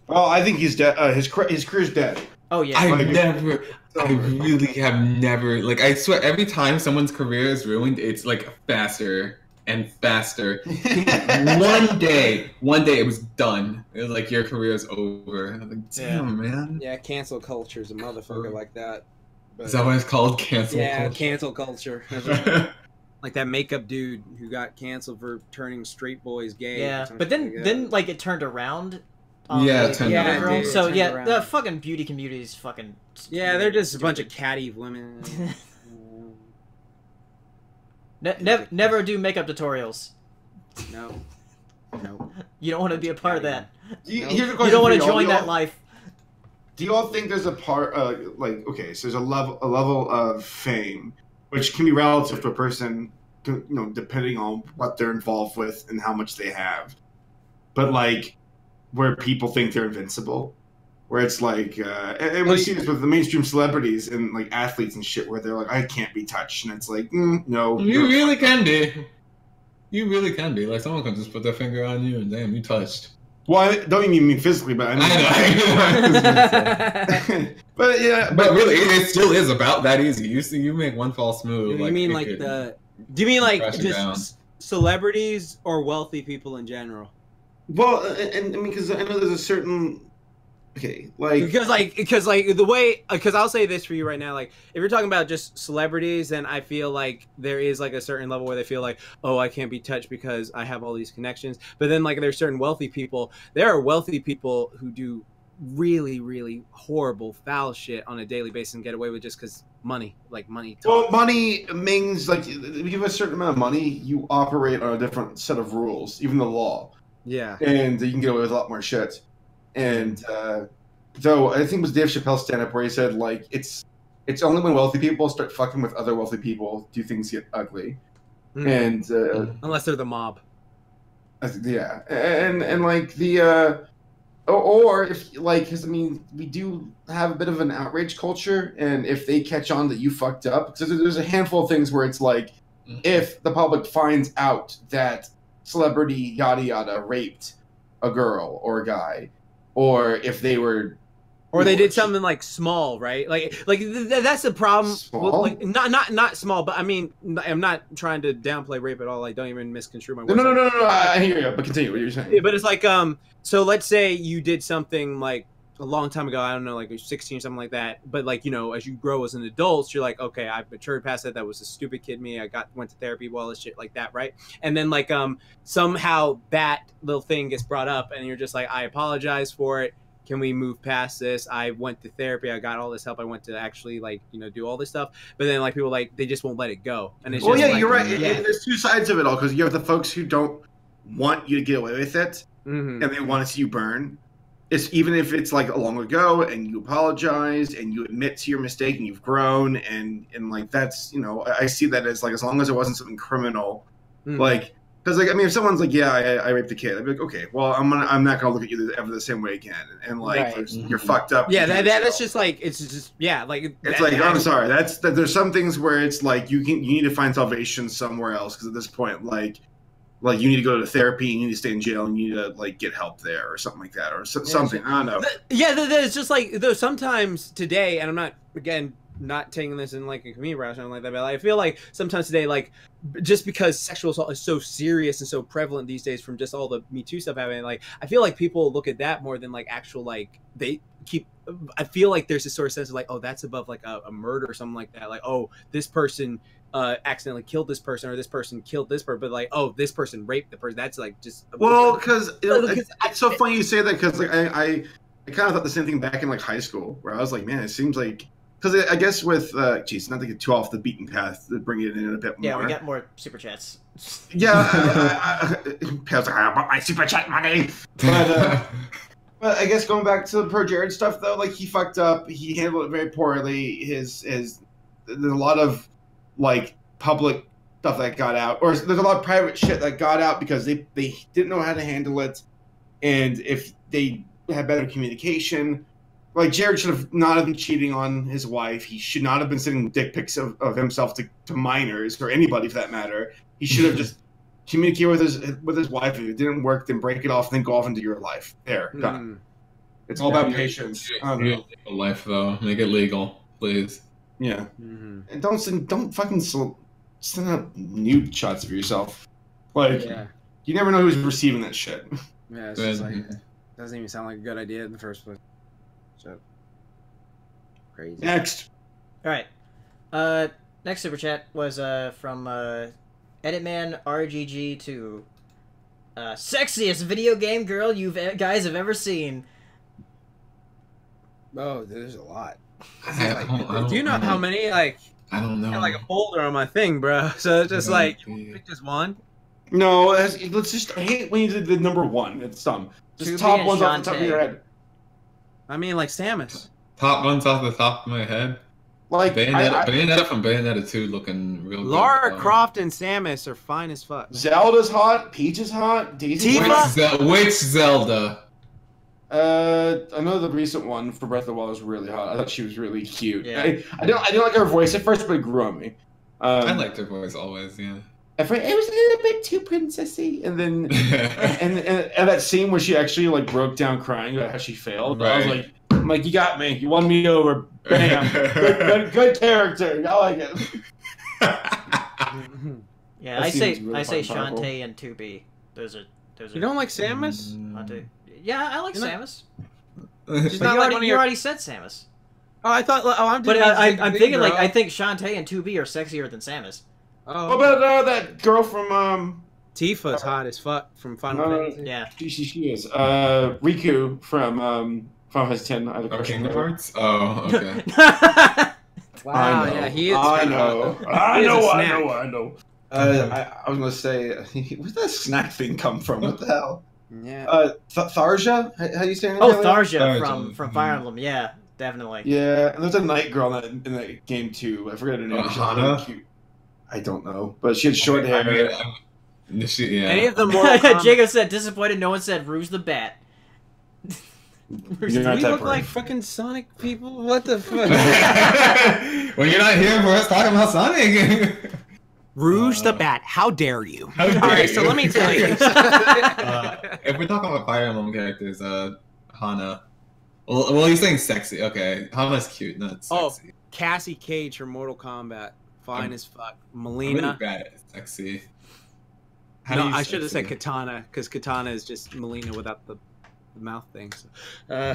Well, I think he's dead. His career's dead. Oh yeah. I really have never. Like, I swear, every time someone's career is ruined, it's like faster and faster. One day it was done. It was like, your career is over. And I'm like, damn, man. Yeah, cancel culture is a motherfucker like that. But, is that what it's called? Cancel culture? Yeah, cancel culture. Like that makeup dude who got canceled for turning straight boys gay. Yeah, but then like it turned around. It turned around. So yeah, the fucking beauty community is fucking. Yeah, they're just a bunch of catty women. Never do makeup tutorials. No. You don't want to be a part of that. Here's a question. You don't want to join that life. Do you all think there's a part, like, okay, so there's a level of fame, which can be relative to a person, depending on what they're involved with and how much they have. But like, where people think they're invincible, where it's like, and we see this with the mainstream celebrities and like athletes and shit, where they're like, I can't be touched, and it's like, no. You really can be. You really can be. Like, someone can just put their finger on you and damn, you touched. Well, I don't even mean physically, but I know. But yeah, but really, it still is about that easy. You make one false move. Do you mean like do you mean like just celebrities or wealthy people in general? Well, and I mean, because I know there's a certain. Okay, like because I'll say this for you right now, like if you're talking about just celebrities, then I feel like there is like a certain level where they feel like, oh, I can't be touched because I have all these connections. But then like there's certain wealthy people. There are wealthy people who do really, really horrible, foul shit on a daily basis and get away with just because money, like money. Well, money means like if you have a certain amount of money, you operate on a different set of rules, even the law. Yeah, and you can get away with a lot more shit. And though I think it was Dave Chappelle's stand-up where he said like it's only when wealthy people start fucking with other wealthy people do things get ugly, and unless they're the mob. Yeah, and like the or if like because I mean we do have a bit of an outrage culture, and if they catch on that you fucked up, because there's a handful of things where it's like if the public finds out that celebrity yada yada raped a girl or a guy. Or if they were, or they did something like small, right? Like that's the problem. Small? Like not small, but I mean, I'm not trying to downplay rape at all. Like, don't even misconstrue my words. No. I hear you, but continue what you're saying. Yeah, but it's like, so let's say you did something like a long time ago. I don't know, like you're 16 or something like that. But like, as you grow as an adult, you're like, okay, I've matured past that. That was a stupid kid me. I went to therapy, well, this shit like that, right? And then like somehow that little thing gets brought up, and you're just like, I apologize for it. Can we move past this? I went to therapy. I got all this help. I went to actually like do all this stuff. But then like people like they just won't let it go. And it's just you're right. Yeah. There's two sides of it all, because you have the folks who don't want you to get away with it, and they want to see you burn. It's even if it's like long ago and you apologize and you admit to your mistake and you've grown and like that's I see that as like as long as it wasn't something criminal, like because like I mean if someone's like I raped a kid, I'd be like okay, well I'm not gonna look at you ever the same way again, and like you're fucked up. Yeah, that's just like it's just like it's like I'm sorry. There's some things where it's like you need to find salvation somewhere else, because at this point like like you need to go to therapy, you need to stay in jail, and you need to like get help there or something like that, or something. I don't know. Yeah, it's just like though sometimes today, and I'm not not taking this in like a community route or something like that, but I feel like sometimes today, like just because sexual assault is so serious and so prevalent these days from just all the Me Too stuff happening, like I feel like people look at that more than like actual like I feel like there's this sort of sense of like, oh, that's above like a murder or something like that, like, oh, this person accidentally killed this person or this person killed this person, but like, oh, this person raped the person. That's like just because it's so funny you say that, because like I kind of thought the same thing back in like high school, where I was like, man, it seems like, because I guess with not to get too off the beaten path, to bring it in a bit more. Yeah, we got more super chats. Yeah, I was like, I bought my super chat money, but I guess going back to the Pro Jared stuff though, like he fucked up, he handled it very poorly. There's a lot of like public stuff that got out, or there's a lot of private shit that got out because they didn't know how to handle it, and if they had better communication. Like, Jared should have not have been cheating on his wife. He should not have been sending dick pics of himself to minors, or anybody for that matter. He should have just communicated with his wife. If it didn't work, then break it off, then go off into your life. There, done. It's all about patience. Life, though. Make it legal, please. Yeah. And don't fucking send out nude shots of yourself. Like, you never know who's receiving that shit. Yeah, it's just like, it doesn't even sound like a good idea in the first place. So crazy. Next. All right. Next super chat was from Editman RGG to sexiest video game girl you guys have ever seen. Oh, there's a lot. Do you know how many? Like, I don't know. I got like a folder on my thing, bro. So it's just like, pick just one. No, let's just. I hate when you did the number one. It's dumb. Just top ones off the top of your head. I mean, like Samus. Top ones off the top of my head. Like Bayonetta from Bayonetta 2 looking real good. Lara Croft and Samus are fine as fuck. Zelda's hot. Peach is hot. Daisy. Which Zelda? I know the recent one for Breath of the Wild was really hot. I thought she was really cute. Yeah. I didn't like her voice at first, but it grew on me. I liked her voice always. Yeah. At first, it was a little bit too princessy, and then and that scene where she actually like broke down crying about how she failed. Right. I was like, I'm you got me. You won me over. Bam. good character. I like it. Yeah, I say Shantae and 2B. Those are. You don't like Samus? Yeah, I like Samus. She's but you already said Samus. Oh, I thought. Oh, I'm. But I'm thinking like I think Shantae and 2B are sexier than Samus. Oh. What about that girl from Tifa's hot as fuck from Final Fantasy. Yeah, she is. Riku from Final Fantasy X. Kingdom Hearts. Oh, okay. Wow. Yeah, he is. I know. I know. I was gonna say, where'd that snack thing come from? What the hell? Yeah. Tharja? How do you say her name? Oh, Tharja from Fire Emblem. Yeah, definitely. Yeah, and there's a night girl in that game too. I forget her name. She's really cute. I don't know, but she had short hair. Any of them more? Jacob said disappointed. No one said Rouge the Bat. Do we look like fucking Sonic people? What the fuck? Well, you're not here for us talking about Sonic. Rouge the Bat, how dare you? Alright, so let me tell you. If we're talking about Fire Emblem characters, Hana. Well, you're saying sexy. Okay, Hana's cute, not sexy. Oh, Cassie Cage from Mortal Kombat. Fine as fuck. Melina. Really bad at sexy. No, I should have said Katana, because Katana is just Melina without the mouth thing. So. I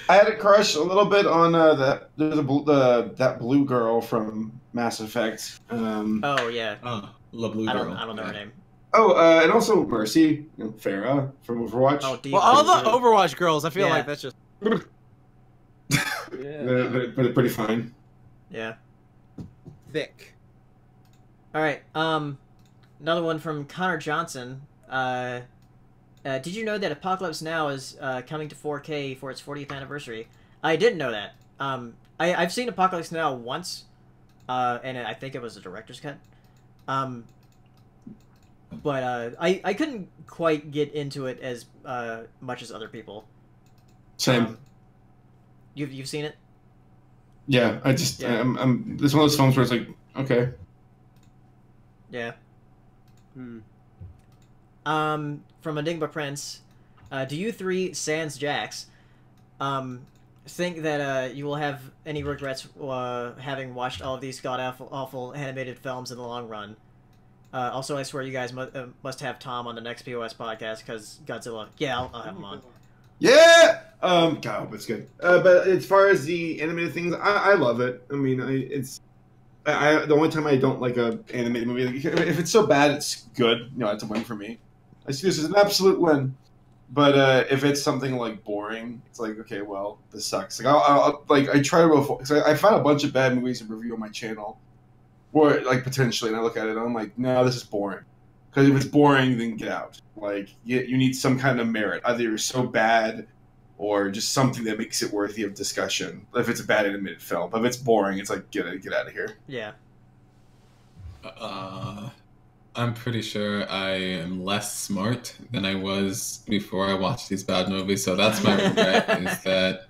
had a crush a little bit on that blue girl from Mass Effect. Oh yeah. Oh, the blue girl. I don't know her name. Oh, and also Mercy, Farah from Overwatch. Oh, well, all the Overwatch girls, I feel like that's just. But pretty fine. Yeah. Thick. All right. Another one from Connor Johnson. Did you know that Apocalypse Now is coming to 4K for its 40th anniversary? I didn't know that. I've seen Apocalypse Now once, and I think it was a director's cut. But I couldn't quite get into it as much as other people. Same. You've seen it? Yeah, I just I'm this is one of those films where it's like, okay. Yeah. From Enigma Prince, do you three, sans Jax, think that you will have any regrets having watched all of these god-awful animated films in the long run? Also, I swear you guys must have Tom on the next POS podcast, because Godzilla. Yeah, I'll have him on. Yeah! God, I hope it's good. But as far as the animated things, I love it. I mean, the only time I don't like a animated movie, if it's so bad it's good, that's a win for me. I see this as an absolute win. But if it's something like boring, it's like, okay, well, this sucks. Like I try to because I find a bunch of bad movies to review on my channel, or like potentially, and I look at it and I'm like, no, this is boring. Because if it's boring, then get out. Like you need some kind of merit. Either you're so bad, or just something that makes it worthy of discussion. If it's a bad animated film, but if it's boring, it's like get out of here. Yeah. I'm pretty sure I am less smart than I was before I watched these bad movies, so that's my regret, is that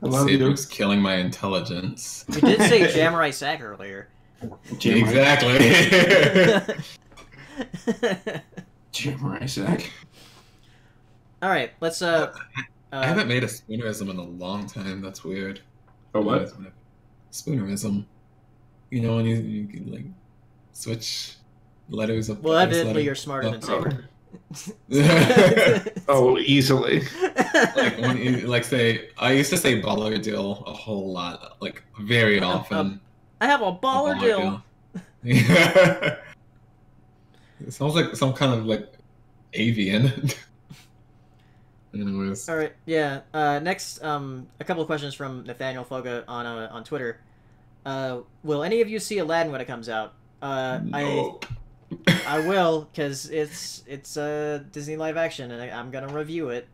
Saber's killing my intelligence. You did say Jamurai sack earlier. Exactly. Jamurai sack. Alright, let's I haven't made a spoonerism in a long time, that's weird. Oh, what? Spoonerism. You know when you can like switch letters up. Well, evidently you're smarter than Saber. Oh, easily. Like when you say, I used to say baller deal a whole lot, like very often. I have a baller deal. Yeah. It sounds like some kind of like avian. Anyways. All right. Yeah. Next, a couple of questions from Nathaniel Foga on Twitter. Will any of you see Aladdin when it comes out? No. I will, because it's a Disney live action, and I'm gonna review it.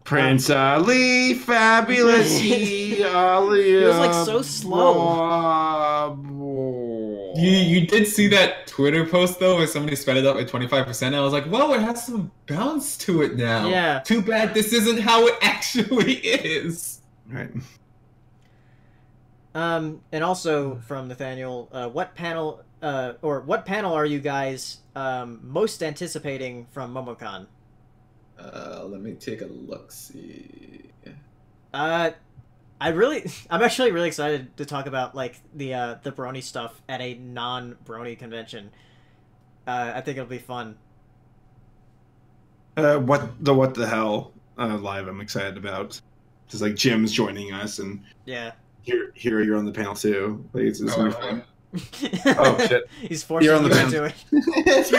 Prince Ali, fabulous Ali. He was like so slow. You did see that Twitter post though, where somebody sped it up at 25%. I was like, "Whoa, it has some bounce to it now." Yeah. Too bad this isn't how it actually is. Right. And also from Nathaniel, what panel are you guys most anticipating from MomoCon? Let me take a look. See. I'm actually really excited to talk about like the Brony stuff at a non-Brony convention. I think it'll be fun. What the hell live I'm excited about. Just like Jim's joining us, and yeah. Here you're on the panel too. Like, it's gonna be fun. Oh shit! He's forcing you into it. What was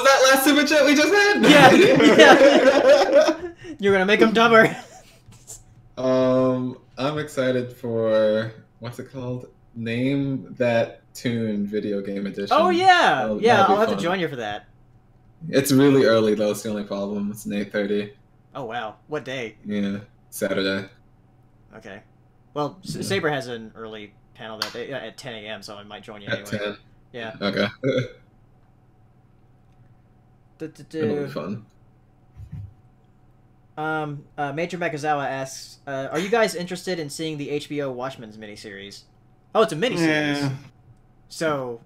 that last super chat we just had? Yeah. You're gonna make him dumber. I'm excited for what's it called? Name That Tune video game edition. Oh yeah, I'll have to join you for that. It's really early though. It's the only problem. It's an 8:30. Oh wow, what day? Yeah, Saturday. Okay. Well, Saber has an early panel that day at 10 a.m., so I might join you anyway. At 10? Yeah. Okay. It'll be fun. Major Mekazawa asks, are you guys interested in seeing the HBO Watchmen's miniseries? Oh, it's a miniseries. Yeah. So,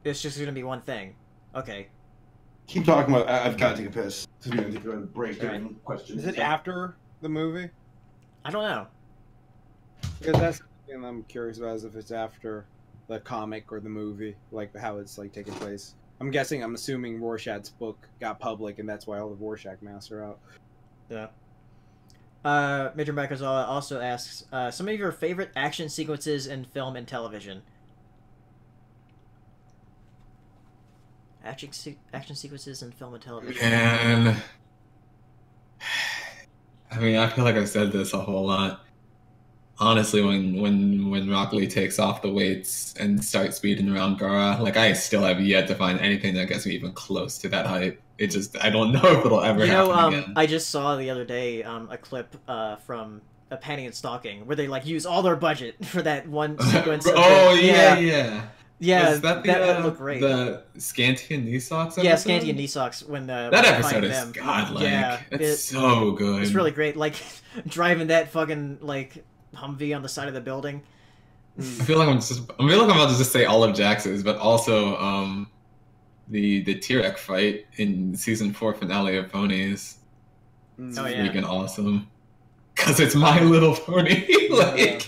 it's just going to be one thing. Okay. Keep talking about. I've got to take a piss. So we're going to take a break during questions. Is it after the movie? I don't know. Because that's something I'm curious about, is if it's after the comic or the movie, like how it's like taking place. I'm assuming Rorschach's book got public, and that's why all the Rorschach masks are out. Yeah. Major Mekazawa also asks, some of your favorite action sequences in film and television. Action sequences in film and television. Man. I mean, I feel like I've said this a whole lot. Honestly, when Rock Lee takes off the weights and starts speeding around Gara, like I still have yet to find anything that gets me even close to that hype. It just, I don't know if it'll ever happen again. I just saw the other day a clip from A Panty and Stocking where they like use all their budget for that one sequence. Yeah, that looked great. The Scanty and Neesocks episode? Yeah, Scanty and Neesocks when the that episode is godlike. Yeah, it's so good. It's really great. Like driving that fucking like Humvee on the side of the building. I feel like I'm about to just say all of Jax's, but also the T-Rex fight in season 4 finale of Ponies. It's freaking awesome. Because it's My Little Pony. Like,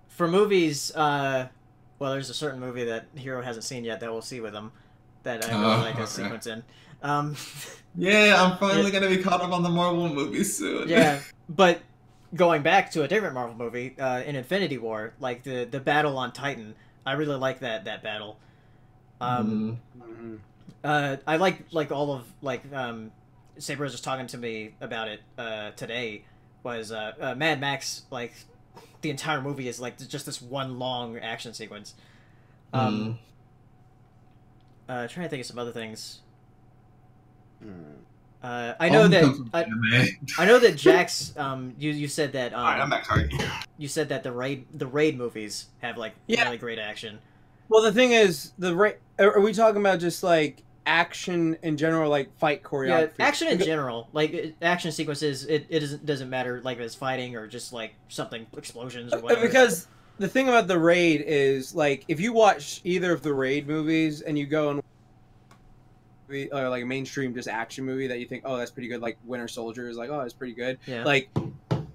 for movies, well, there's a certain movie that Hero hasn't seen yet that we'll see with him that I really like a sequence in. Yeah, I'm finally gonna be caught up on the Marvel movies soon. Yeah, but going back to a different Marvel movie, in Infinity War, like the battle on Titan, I really like that battle. I like all of Saber was just talking to me about it today. Was Mad Max, like the entire movie is like just this one long action sequence. Trying to think of some other things. I know that Jax. You said that. I'm back. Sorry. You said that the raid movies have like really great action. Well, the thing is, are we talking about just like action in general, like fight choreography? Yeah, action in general, like action sequences. It doesn't matter like if it's fighting or just like something explosions or whatever. Because the thing about the raid is like if you watch either of the raid movies and you go and or like a mainstream just action movie that you think, oh, that's pretty good, like Winter Soldier is like, oh, that's pretty good. Yeah. Like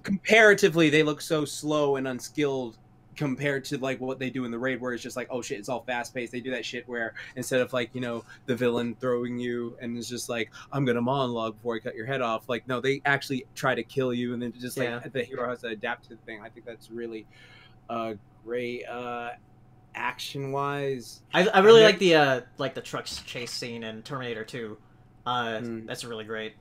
comparatively, they look so slow and unskilled compared to like what they do in the raid, where it's just like, oh shit, it's all fast paced. They do that shit where instead of like, you know, the villain throwing you and it's just like, I'm gonna monologue before I cut your head off. Like, no, they actually try to kill you, and then just like the hero has to adapt to the thing. I think that's really great. Action wise, I really like the truck chase scene in Terminator 2. That's really great.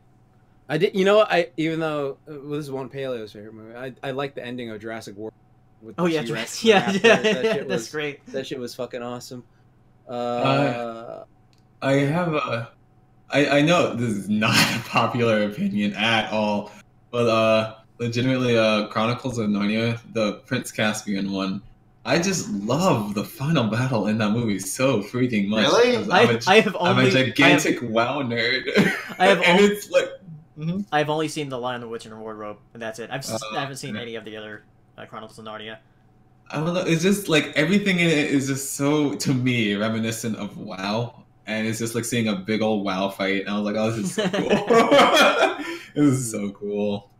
I did, you know, even though this is one Paleo's favorite movie, I like the ending of Jurassic World. With the T-Rex that's great. That shit was fucking awesome. I know this is not a popular opinion at all, but legitimately, Chronicles of Narnia, the Prince Caspian one. I just love the final battle in that movie so freaking much. Really? I'm a gigantic WoW nerd. It's like I've only seen The Lion, the Witch, and the Wardrobe, and that's it. I haven't seen any of the other Chronicles of Narnia. I don't know. It's just like everything in it is just so, to me, reminiscent of WoW, and it's just like seeing a big old WoW fight. And I was like, oh, this is so cool. This is so cool.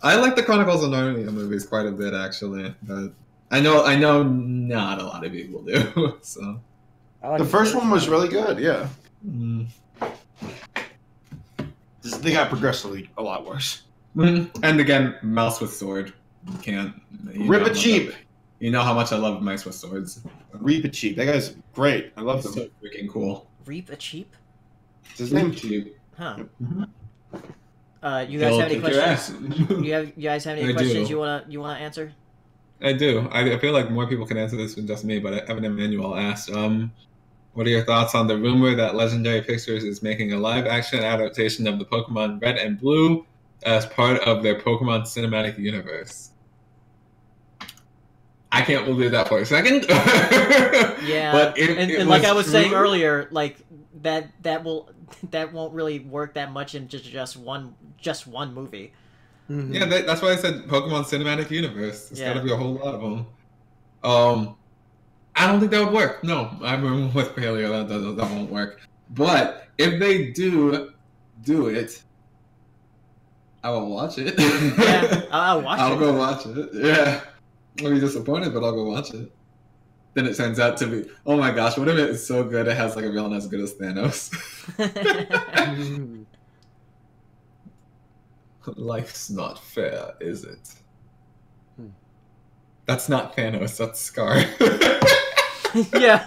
I like the Chronicles of Narnia movies quite a bit, actually, but I know not a lot of people do. So the first one was really good, yeah. They got progressively a lot worse. And again, mouse with sword. You can't rip it cheap. You know how much I love mice with swords. Reap it cheap. That guy's great. I love him. So freaking cool. Reap a cheap? It's his name, Cheap. Huh. You guys have any questions? You guys have any questions you wanna answer? I do. I feel like more people can answer this than just me, but Evan Emanuel asked, what are your thoughts on the rumor that Legendary Pictures is making a live-action adaptation of the Pokemon Red and Blue as part of their Pokemon cinematic universe? I can't believe that for a second. Yeah, but and like I was saying earlier, like that won't really work that much in just one movie. Mm-hmm. Yeah, that's why I said Pokemon Cinematic Universe. It's got to be a whole lot of them. I don't think that would work. No, I'm with Paleo. That won't work. But if they do it, I will watch it. Yeah, I'll watch it. I'll go watch it. Yeah. I'll be disappointed, but I'll go watch it. Then it turns out to be, oh my gosh, what if it is so good it has like a villain as good as Thanos? Life's not fair, is it? That's not Thanos, that's Scar. Yeah.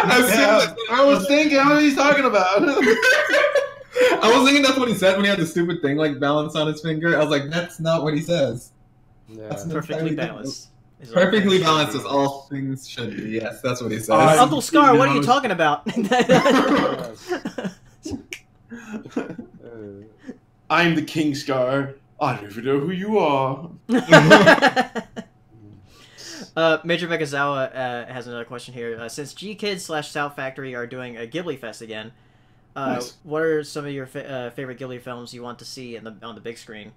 I was thinking, what are you talking about? I was thinking that's what he said when he had the stupid thing like balanced on his finger. I was like, that's not what he says. Yeah. That's perfectly balanced. Perfectly balanced as all things should be. Yes, that's what he says. Uncle Scar, what are you talking about? I'm the King Scar. I don't even know who you are. Major Megazawa has another question here. Since G-Kids/South Factory are doing a Ghibli Fest again, nice. What are some of your favorite Ghibli films you want to see on the big screen?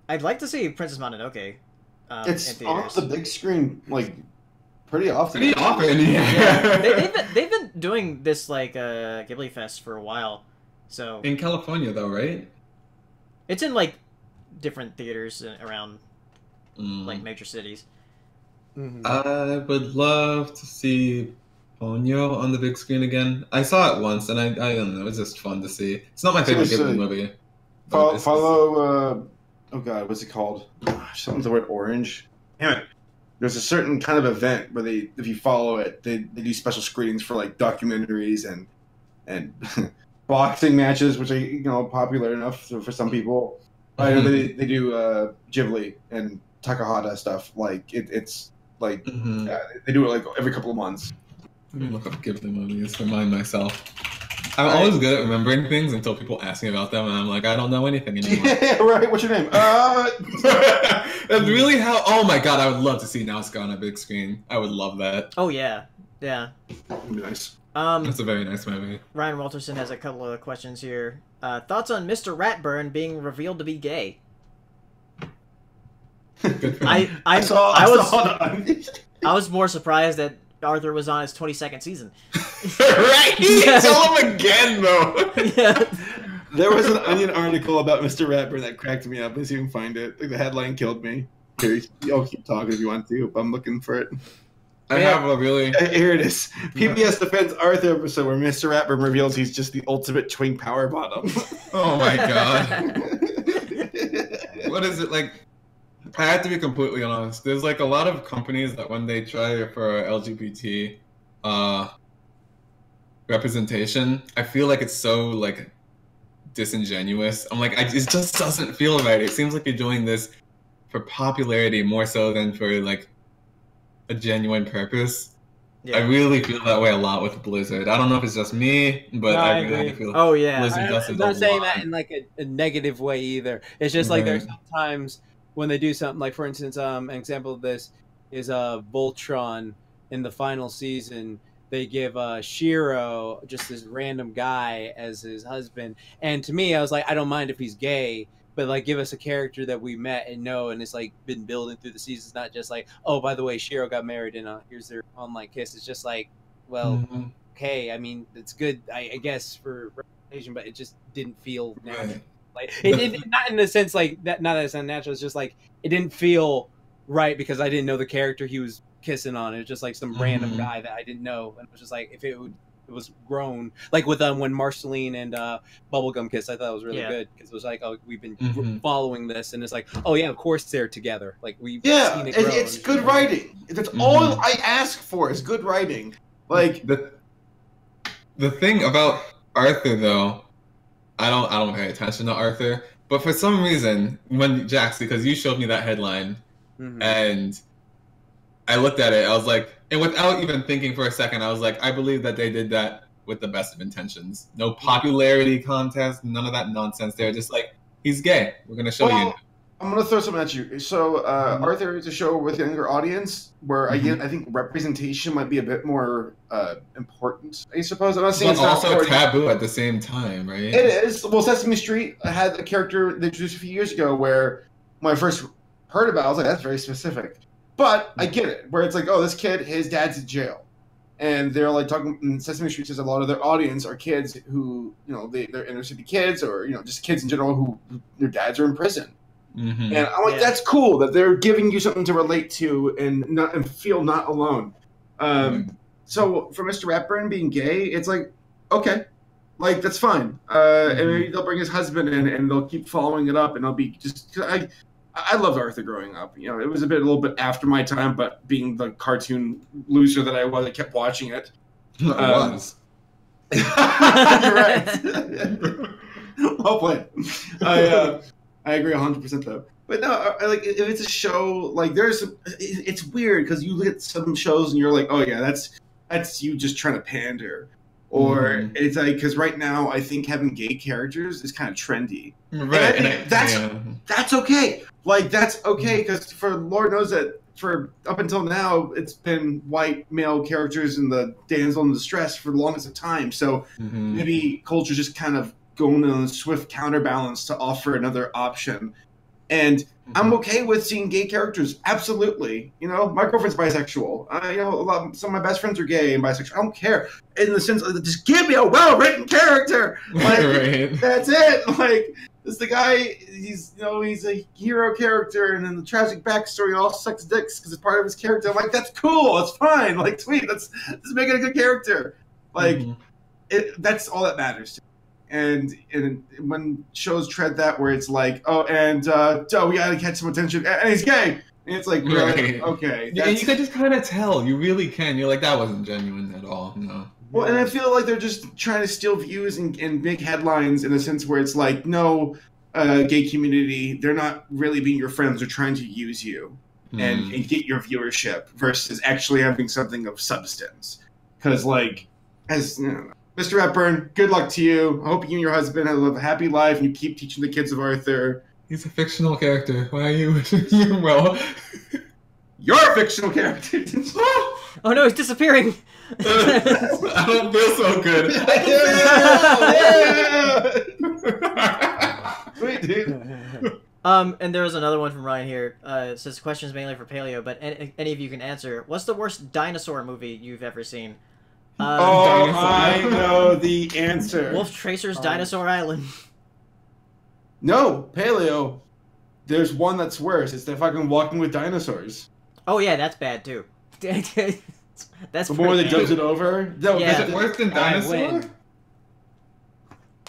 I'd like to see Princess Mononoke. It's on the big screen, like Pretty often. Yeah. They've been doing this like Ghibli Fest for a while. So in California though, right? It's in like different theaters around like major cities. I would love to see Ponyo on the big screen again. I saw it once, and I don't know, it was just fun to see. It's not my favorite Ghibli movie. Follow oh god, what's it called? Something with the word orange. Damn it. There's a certain kind of event where if you follow it, they do special screenings for like documentaries and boxing matches, which are popular enough for some people. I know they do Ghibli and Takahata stuff. Like it's like they do it like every couple of months. Let me look up Ghibli movies to remind myself. I'm always good at remembering things until people ask me about them, and I'm like, I don't know anything anymore. Yeah, right. What's your name? That's really how. Oh my god, I would love to see Nazca on a big screen. I would love that. Oh yeah, yeah. That'd be nice. That's a very nice movie. Ryan Walterson has a couple of questions here. Thoughts on Mr. Ratburn being revealed to be gay? Good for I was more surprised that Arthur was on his 22nd season. Right? Tell him again, though. Yeah. There was an Onion article about Mr. Ratburn that cracked me up. Let's see if you can find it. Like, the headline killed me. Here, y'all keep talking if you want to, but I'm looking for it. I have a really... Here it is. PBS defends Arthur episode where Mr. Ratburn reveals he's just the ultimate twink power bottom. Oh my god. What is it like? I have to be completely honest. There's like a lot of companies that when they try for LGBT representation, I feel like it's so like disingenuous. I'm like, it just doesn't feel right. It seems like you're doing this for popularity more so than for like a genuine purpose. Yeah. I really feel that way a lot with Blizzard. I don't know if it's just me, but I really feel Blizzard does it a lot. I'm not saying that in like a negative way either. It's just like there's sometimes when they do something, like for instance, an example of this is Voltron in the final season. They give Shiro just this random guy as his husband, and to me, I was like, I don't mind if he's gay, but like give us a character that we met and know, and it's like been building through the seasons, not just like, oh, by the way, Shiro got married and here's their online kiss. It's just like, well, okay, I mean, it's good, I guess, for representation, but it just didn't feel natural. Right. Like it not in the sense like that, not that it's unnatural. It's just like it didn't feel right because I didn't know the character he was kissing on. It was just like some random guy that I didn't know, and it was just like if it was grown, like with when Marceline and Bubblegum kissed, I thought it was really good because it was like, oh, we've been following this, and it's like, oh yeah, of course they're together. Like we've seen it grow. It's good writing. That's all I ask for is good writing. Like the thing about Arthur though. I don't pay attention to Arthur, but for some reason, when Jax, because you showed me that headline, and I looked at it, I was like, and without even thinking for a second, I was like, I believe that they did that with the best of intentions. No popularity contest, none of that nonsense. They're just like, he's gay. We're gonna show you. I'm gonna throw something at you. So Arthur is a show with a younger audience where I think representation might be a bit more important. I suppose I'm not saying it's also taboo at the same time, right? It is. Well, Sesame Street had a character they introduced a few years ago where when I first heard about it, I was like, that's very specific. But I get it, where it's like, oh, this kid, his dad's in jail, and they're like talking. And Sesame Street says a lot of their audience are kids who, they're inner city kids, or just kids in general who their dads are in prison. And I'm like, that's cool that they're giving you something to relate to and feel not alone. So for Mr. Ratburn being gay, it's like, okay, like that's fine. And maybe they'll bring his husband in and they'll keep following it up, and I'll be just. I loved Arthur growing up. It was a little bit after my time, but being the cartoon loser that I was, I kept watching it. You're right. Well played. I agree 100% though. But no, like if it's a show, like it's weird because you look at some shows and you're like, oh yeah, that's you just trying to pander, or it's like because right now I think having gay characters is kind of trendy, right? And that's okay. Like that's okay because for Lord knows that for up until now it's been white male characters in the damsel in distress for the longest of time. So maybe culture just kind of going on a swift counterbalance to offer another option. And I'm okay with seeing gay characters. Absolutely. You know, my girlfriend's bisexual. Some of my best friends are gay and bisexual. I don't care. In the sense of just give me a well-written character. Like, right. That's it. Like, this the guy, he's a hero character, and then the tragic backstory all sucks dicks because it's part of his character. I'm like, that's cool. It's fine. Like, sweet. Let's make it a good character. Like, that's all that matters to me. And when shows tread that where it's like, we gotta catch some attention, and he's gay, and it's like, right. Okay, yeah, you can just kind of tell. You really can. You're like, that wasn't genuine at all. No. Well, and I feel like they're just trying to steal views and big headlines in a sense where it's like, no, gay community, they're not really being your friends. They're trying to use you and get your viewership versus actually having something of substance. Because, like, as you know, Mr. Hepburn, good luck to you. I hope you and your husband have a happy life and you keep teaching the kids of Arthur. He's a fictional character. Why are you doing well? You're a fictional character. Oh no, he's disappearing. I don't feel so good. Sweet, dude. And there was another one from Ryan here. It says questions mainly for Paleo, but any of you can answer. What's the worst dinosaur movie you've ever seen? I know the answer. Wolf Tracer's Dinosaur Island. No, Paleo. There's one that's worse. It's the fucking Walking with Dinosaurs. Oh yeah, that's bad too. That's the one that jumps it over. No, yeah. Is it worse than Dinosaur?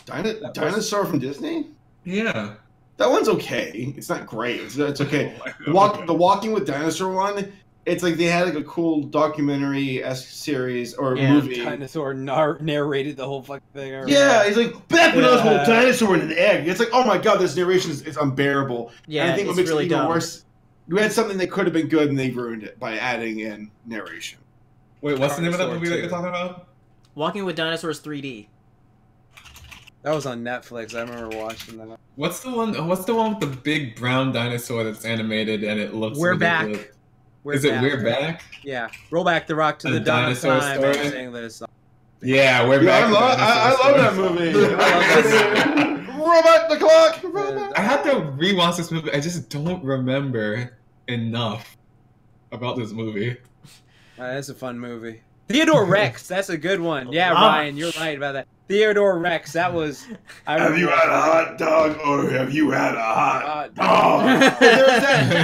Dinosaur from Disney? Yeah. That one's okay. It's not great. It's okay. The Walking with Dinosaur one, it's like they had like a cool documentary-esque series or movie. Dinosaur narrated the whole fucking thing. Yeah, he's like, back when I was a little dinosaur in an egg. It's like, oh my god, this narration is unbearable. Yeah, and I think it's what makes really it even dumb. worse, we had something that could have been good and they ruined it by adding in narration. Wait, what's the name of that movie that you're talking about? Walking with Dinosaurs 3D. That was on Netflix. I remember watching that. What's the one with the big brown dinosaur that's animated and it looks We're ridiculous? Back. We're Back? Yeah. Roll back the rock to the dawn of time and sing this song. Yeah, We're Back. I love that movie. Roll back the clock. I have to rewatch this movie. I just don't remember enough about this movie. That's a fun movie. Theodore Rex, that's a good one. Yeah, Ryan, you're right about that. Theodore Rex, that was... Have you had a hot dog or have you had a hot dog?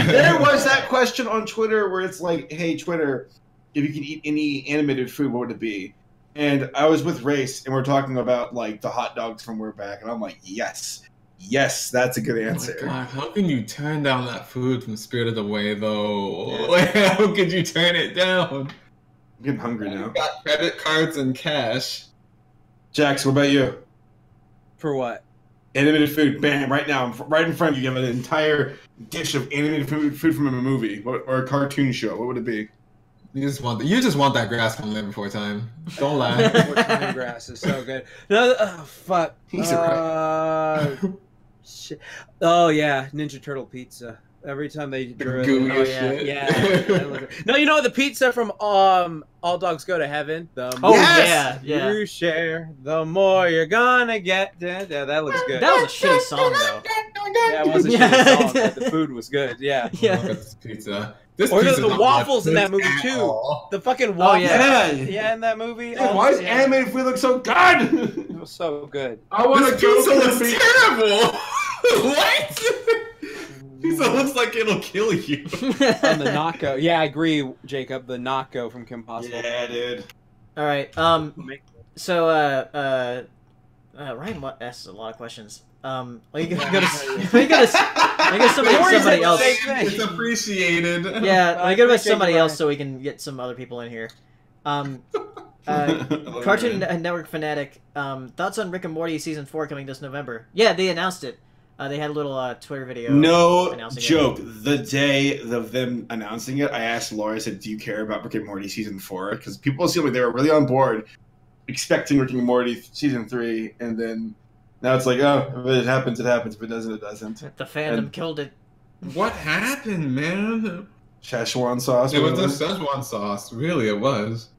There was that question on Twitter where it's like, hey, Twitter, if you could eat any animated food, what would it be? And I was with Race, and we're talking about like the hot dogs from We're Back, and I'm like, yes, that's a good answer. Oh my God, how can you turn down that food from Spirited Away, though? Yeah. How could you turn it down? I'm getting hungry now. You got credit cards and cash. Jax, what about you? For what? Animated food, bam, right now, right in front of you. You have an entire dish of animated food from a movie or a cartoon show. What would it be? You just want that grass from Land Before Time. Don't lie. Time grass is so good. No, fuck. He's right. Shit. Oh yeah, Ninja Turtle pizza. Every time they drew gooey it. shit. Yeah. No, you know the pizza from All Dogs Go to Heaven. Yeah. You share, the more you're gonna get. Yeah, that looks good. That was a shitty song though. Yeah, it was a shitty song, but the food was good. Yeah. Yeah. Look at this pizza. Or the waffles in that movie too. The fucking waffles. Yeah, in that movie. Dude, why does animated food look so good? It was so good. I want to go. Pizza looks terrible. What? Pizza looks like it'll kill you. On the Naco. Yeah, I agree, Jacob. The Naco from Kim Possible. Yeah, dude. All right. So Ryan asks a lot of questions. Go to somebody else. It's appreciated. Yeah, I go to somebody else so we can get some other people in here. Cartoon Network fanatic. Thoughts on Rick and Morty season 4 coming this November? Yeah, they announced it. They had a little Twitter video. No joke. The day of them announcing it, I asked Laura, I said, do you care about Rick and Morty season 4? Because people seem like they were really on board, expecting Rick and Morty season 3, and then now it's like, oh, if it happens, it happens. If it doesn't, it doesn't. The fandom killed it. What happened, man? Szechuan sauce. It was the Szechuan sauce. Really, it was.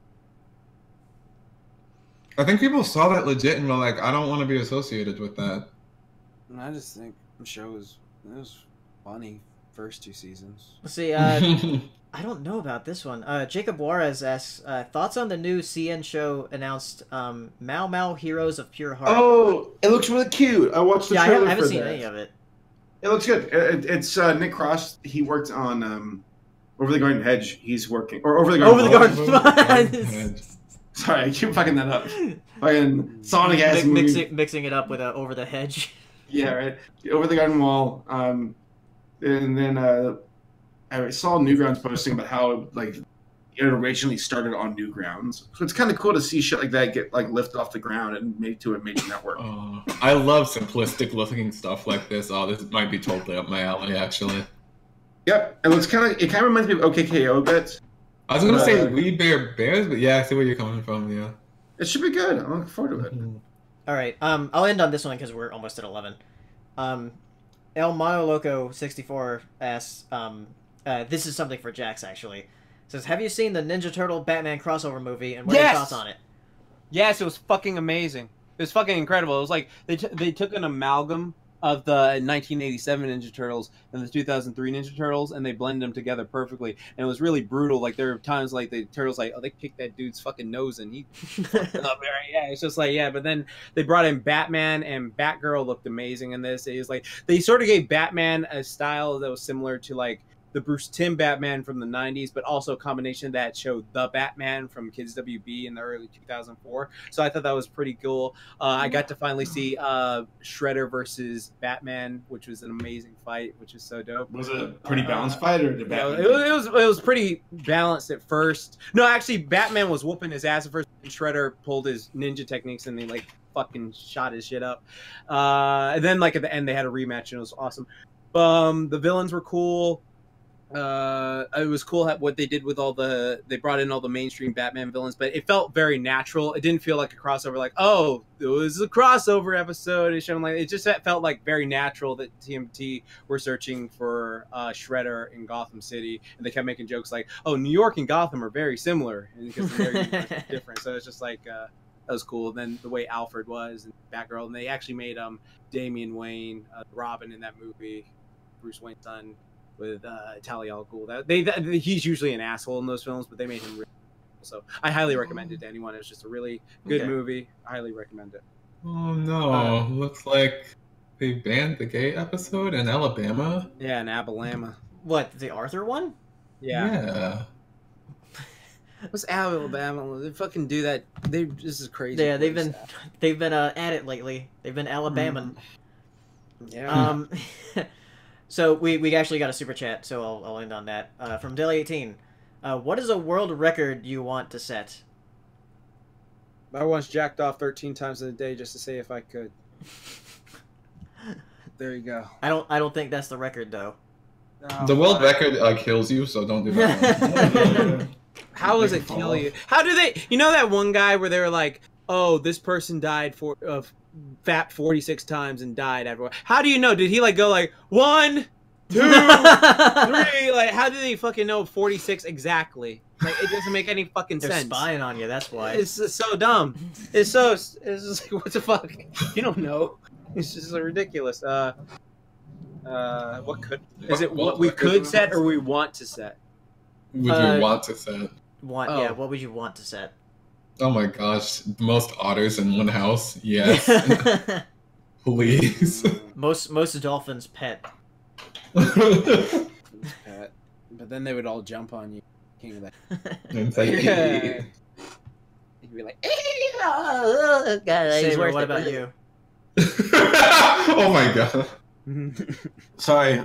I think people saw that legit and were like, I don't want to be associated with that. I just think the show was funny. First 2 seasons. Let's see. I don't know about this one. Jacob Juarez asks, thoughts on the new CN show announced, Mau Mau Heroes of Pure Heart. Oh, it looks really cute. I watched the trailer I haven't for seen that. any of it. It looks good. It's Nick Cross. He worked on Over the Garden Hedge. He's working... Or Over the Garden Hedge. Sorry, I keep fucking that up. Fucking Sonic-ass movie. Mixing it up with Over the Hedge. Yeah, right. Over the Garden Wall. And then I saw Newgrounds posting about how like it originally started on Newgrounds. So it's kind of cool to see shit like that get like lifted off the ground and made to a major network. I love simplistic looking stuff like this. Oh, this might be totally up my alley, actually. Yep, and it kind of reminds me of OKKO a bit. I was gonna say We Bear Bears, but yeah, I see where you're coming from. Yeah, it should be good. I'm looking forward to it. All right, I'll end on this one because we're almost at 11. El Malo Loco 64 asks, this is something for Jax actually. Says, have you seen the Ninja Turtle Batman crossover movie, and what are your thoughts on it? Yes, it was fucking amazing. It was fucking incredible. It was like they took an amalgam of the 1987 Ninja Turtles and the 2003 Ninja Turtles, and they blended them together perfectly. And it was really brutal. Like there were times like the Turtles like, oh, they kicked that dude's fucking nose and he fucked up there. Yeah, it's just like, yeah. But then they brought in Batman, and Batgirl looked amazing in this. It was like they sort of gave Batman a style that was similar to like the Bruce Timm Batman from the 90s, but also a combination that showed the Batman from Kids WB in the early 2004. So I thought that was pretty cool. I got to finally see Shredder versus Batman, which was an amazing fight, which is so dope. Was it a pretty balanced fight, or did Batman? It was pretty balanced at first. No, actually, Batman was whooping his ass at first, and Shredder pulled his ninja techniques and they like fucking shot his shit up. And then like at the end they had a rematch and it was awesome. The villains were cool. It was cool what they did with they brought in all the mainstream Batman villains, but it felt very natural. It didn't feel like a crossover, like, oh, it was a crossover episode. It just felt like very natural that TMT were searching for Shredder in Gotham City, and they kept making jokes like, oh, New York and Gotham are very similar because they're very different. So it's just like that was cool. And then the way Alfred was and Batgirl, and they actually made Damian Wayne, Robin in that movie, Bruce Wayne's son, with Talia al Ghul. He's usually an asshole in those films, but they made him really cool. So I highly recommend it to anyone. It's just a really good movie. I highly recommend it. Oh no, looks like they banned the gay episode in Alabama. Yeah, in Alabama. What, the Arthur one? Yeah. What's Alabama? They fucking do that. This is crazy. Yeah, they've been at it lately. They've been Alabama. Yeah. So we actually got a super chat, so I'll end on that. From Deli18. What is a world record you want to set? I once jacked off 13 times in a day just to see if I could. There you go. I don't think that's the record though. No, the world record kills you, so don't do that. How does it kill you? How do they? You know that one guy where they were like, "Oh, this person died fat 46 times and died after." How do you know? Did he like go like 1, 2, 3? Like, how do they fucking know 46 exactly? Like, it doesn't make any fucking They're sense. spying on you. That's why. It's just so dumb. It's just like, what the fuck? You don't know. It's just ridiculous. What we could set or we want to set? Would you want to set? Yeah. What would you want to set? Oh my gosh, most otters in one house? Yes. Please. Most dolphins pet. Pet. But then they would all jump on you. King of that. And say, You'd be like, Saber, what about you? oh my god. Sorry,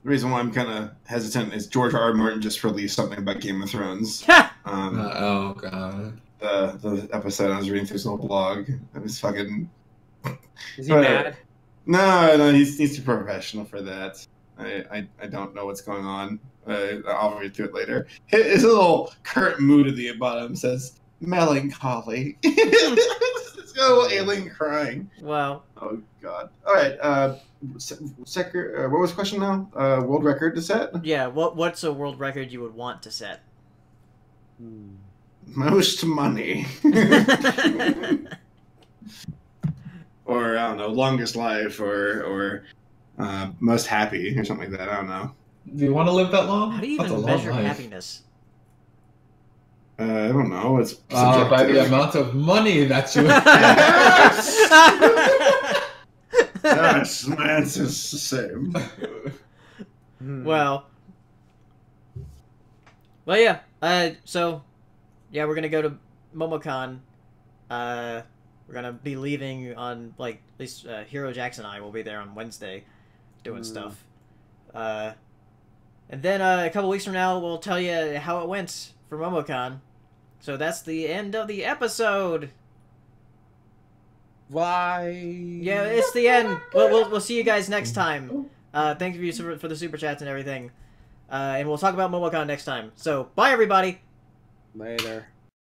the reason why I'm kind of hesitant is George R. R. Martin just released something about Game of Thrones. Oh god. The episode I was reading through his little blog. It was fucking. Is he mad? No, he's too professional for that. I don't know what's going on. I'll read through it later. His little current mood at the bottom says melancholy. It's got a little alien crying. Wow. Oh god. All right. What was the question now? World record to set? Yeah. What's a world record you would want to set? Most money. Or I don't know, longest life, or most happy or something like that. I don't know. Do you want to live that long? How do you even measure happiness? I don't know. It's by the amount of money that you have. Yes, my answer's the same. Well, yeah. So, yeah, we're gonna go to MomoCon. We're gonna be leaving on at least Hero Jackson and I will be there on Wednesday, doing stuff. And then a couple weeks from now, we'll tell you how it went for MomoCon. So that's the end of the episode. Why? Yeah, it's the end. We'll see you guys next time. Thank you for the super chats and everything. And we'll talk about MomoCon next time. So, bye everybody. Later.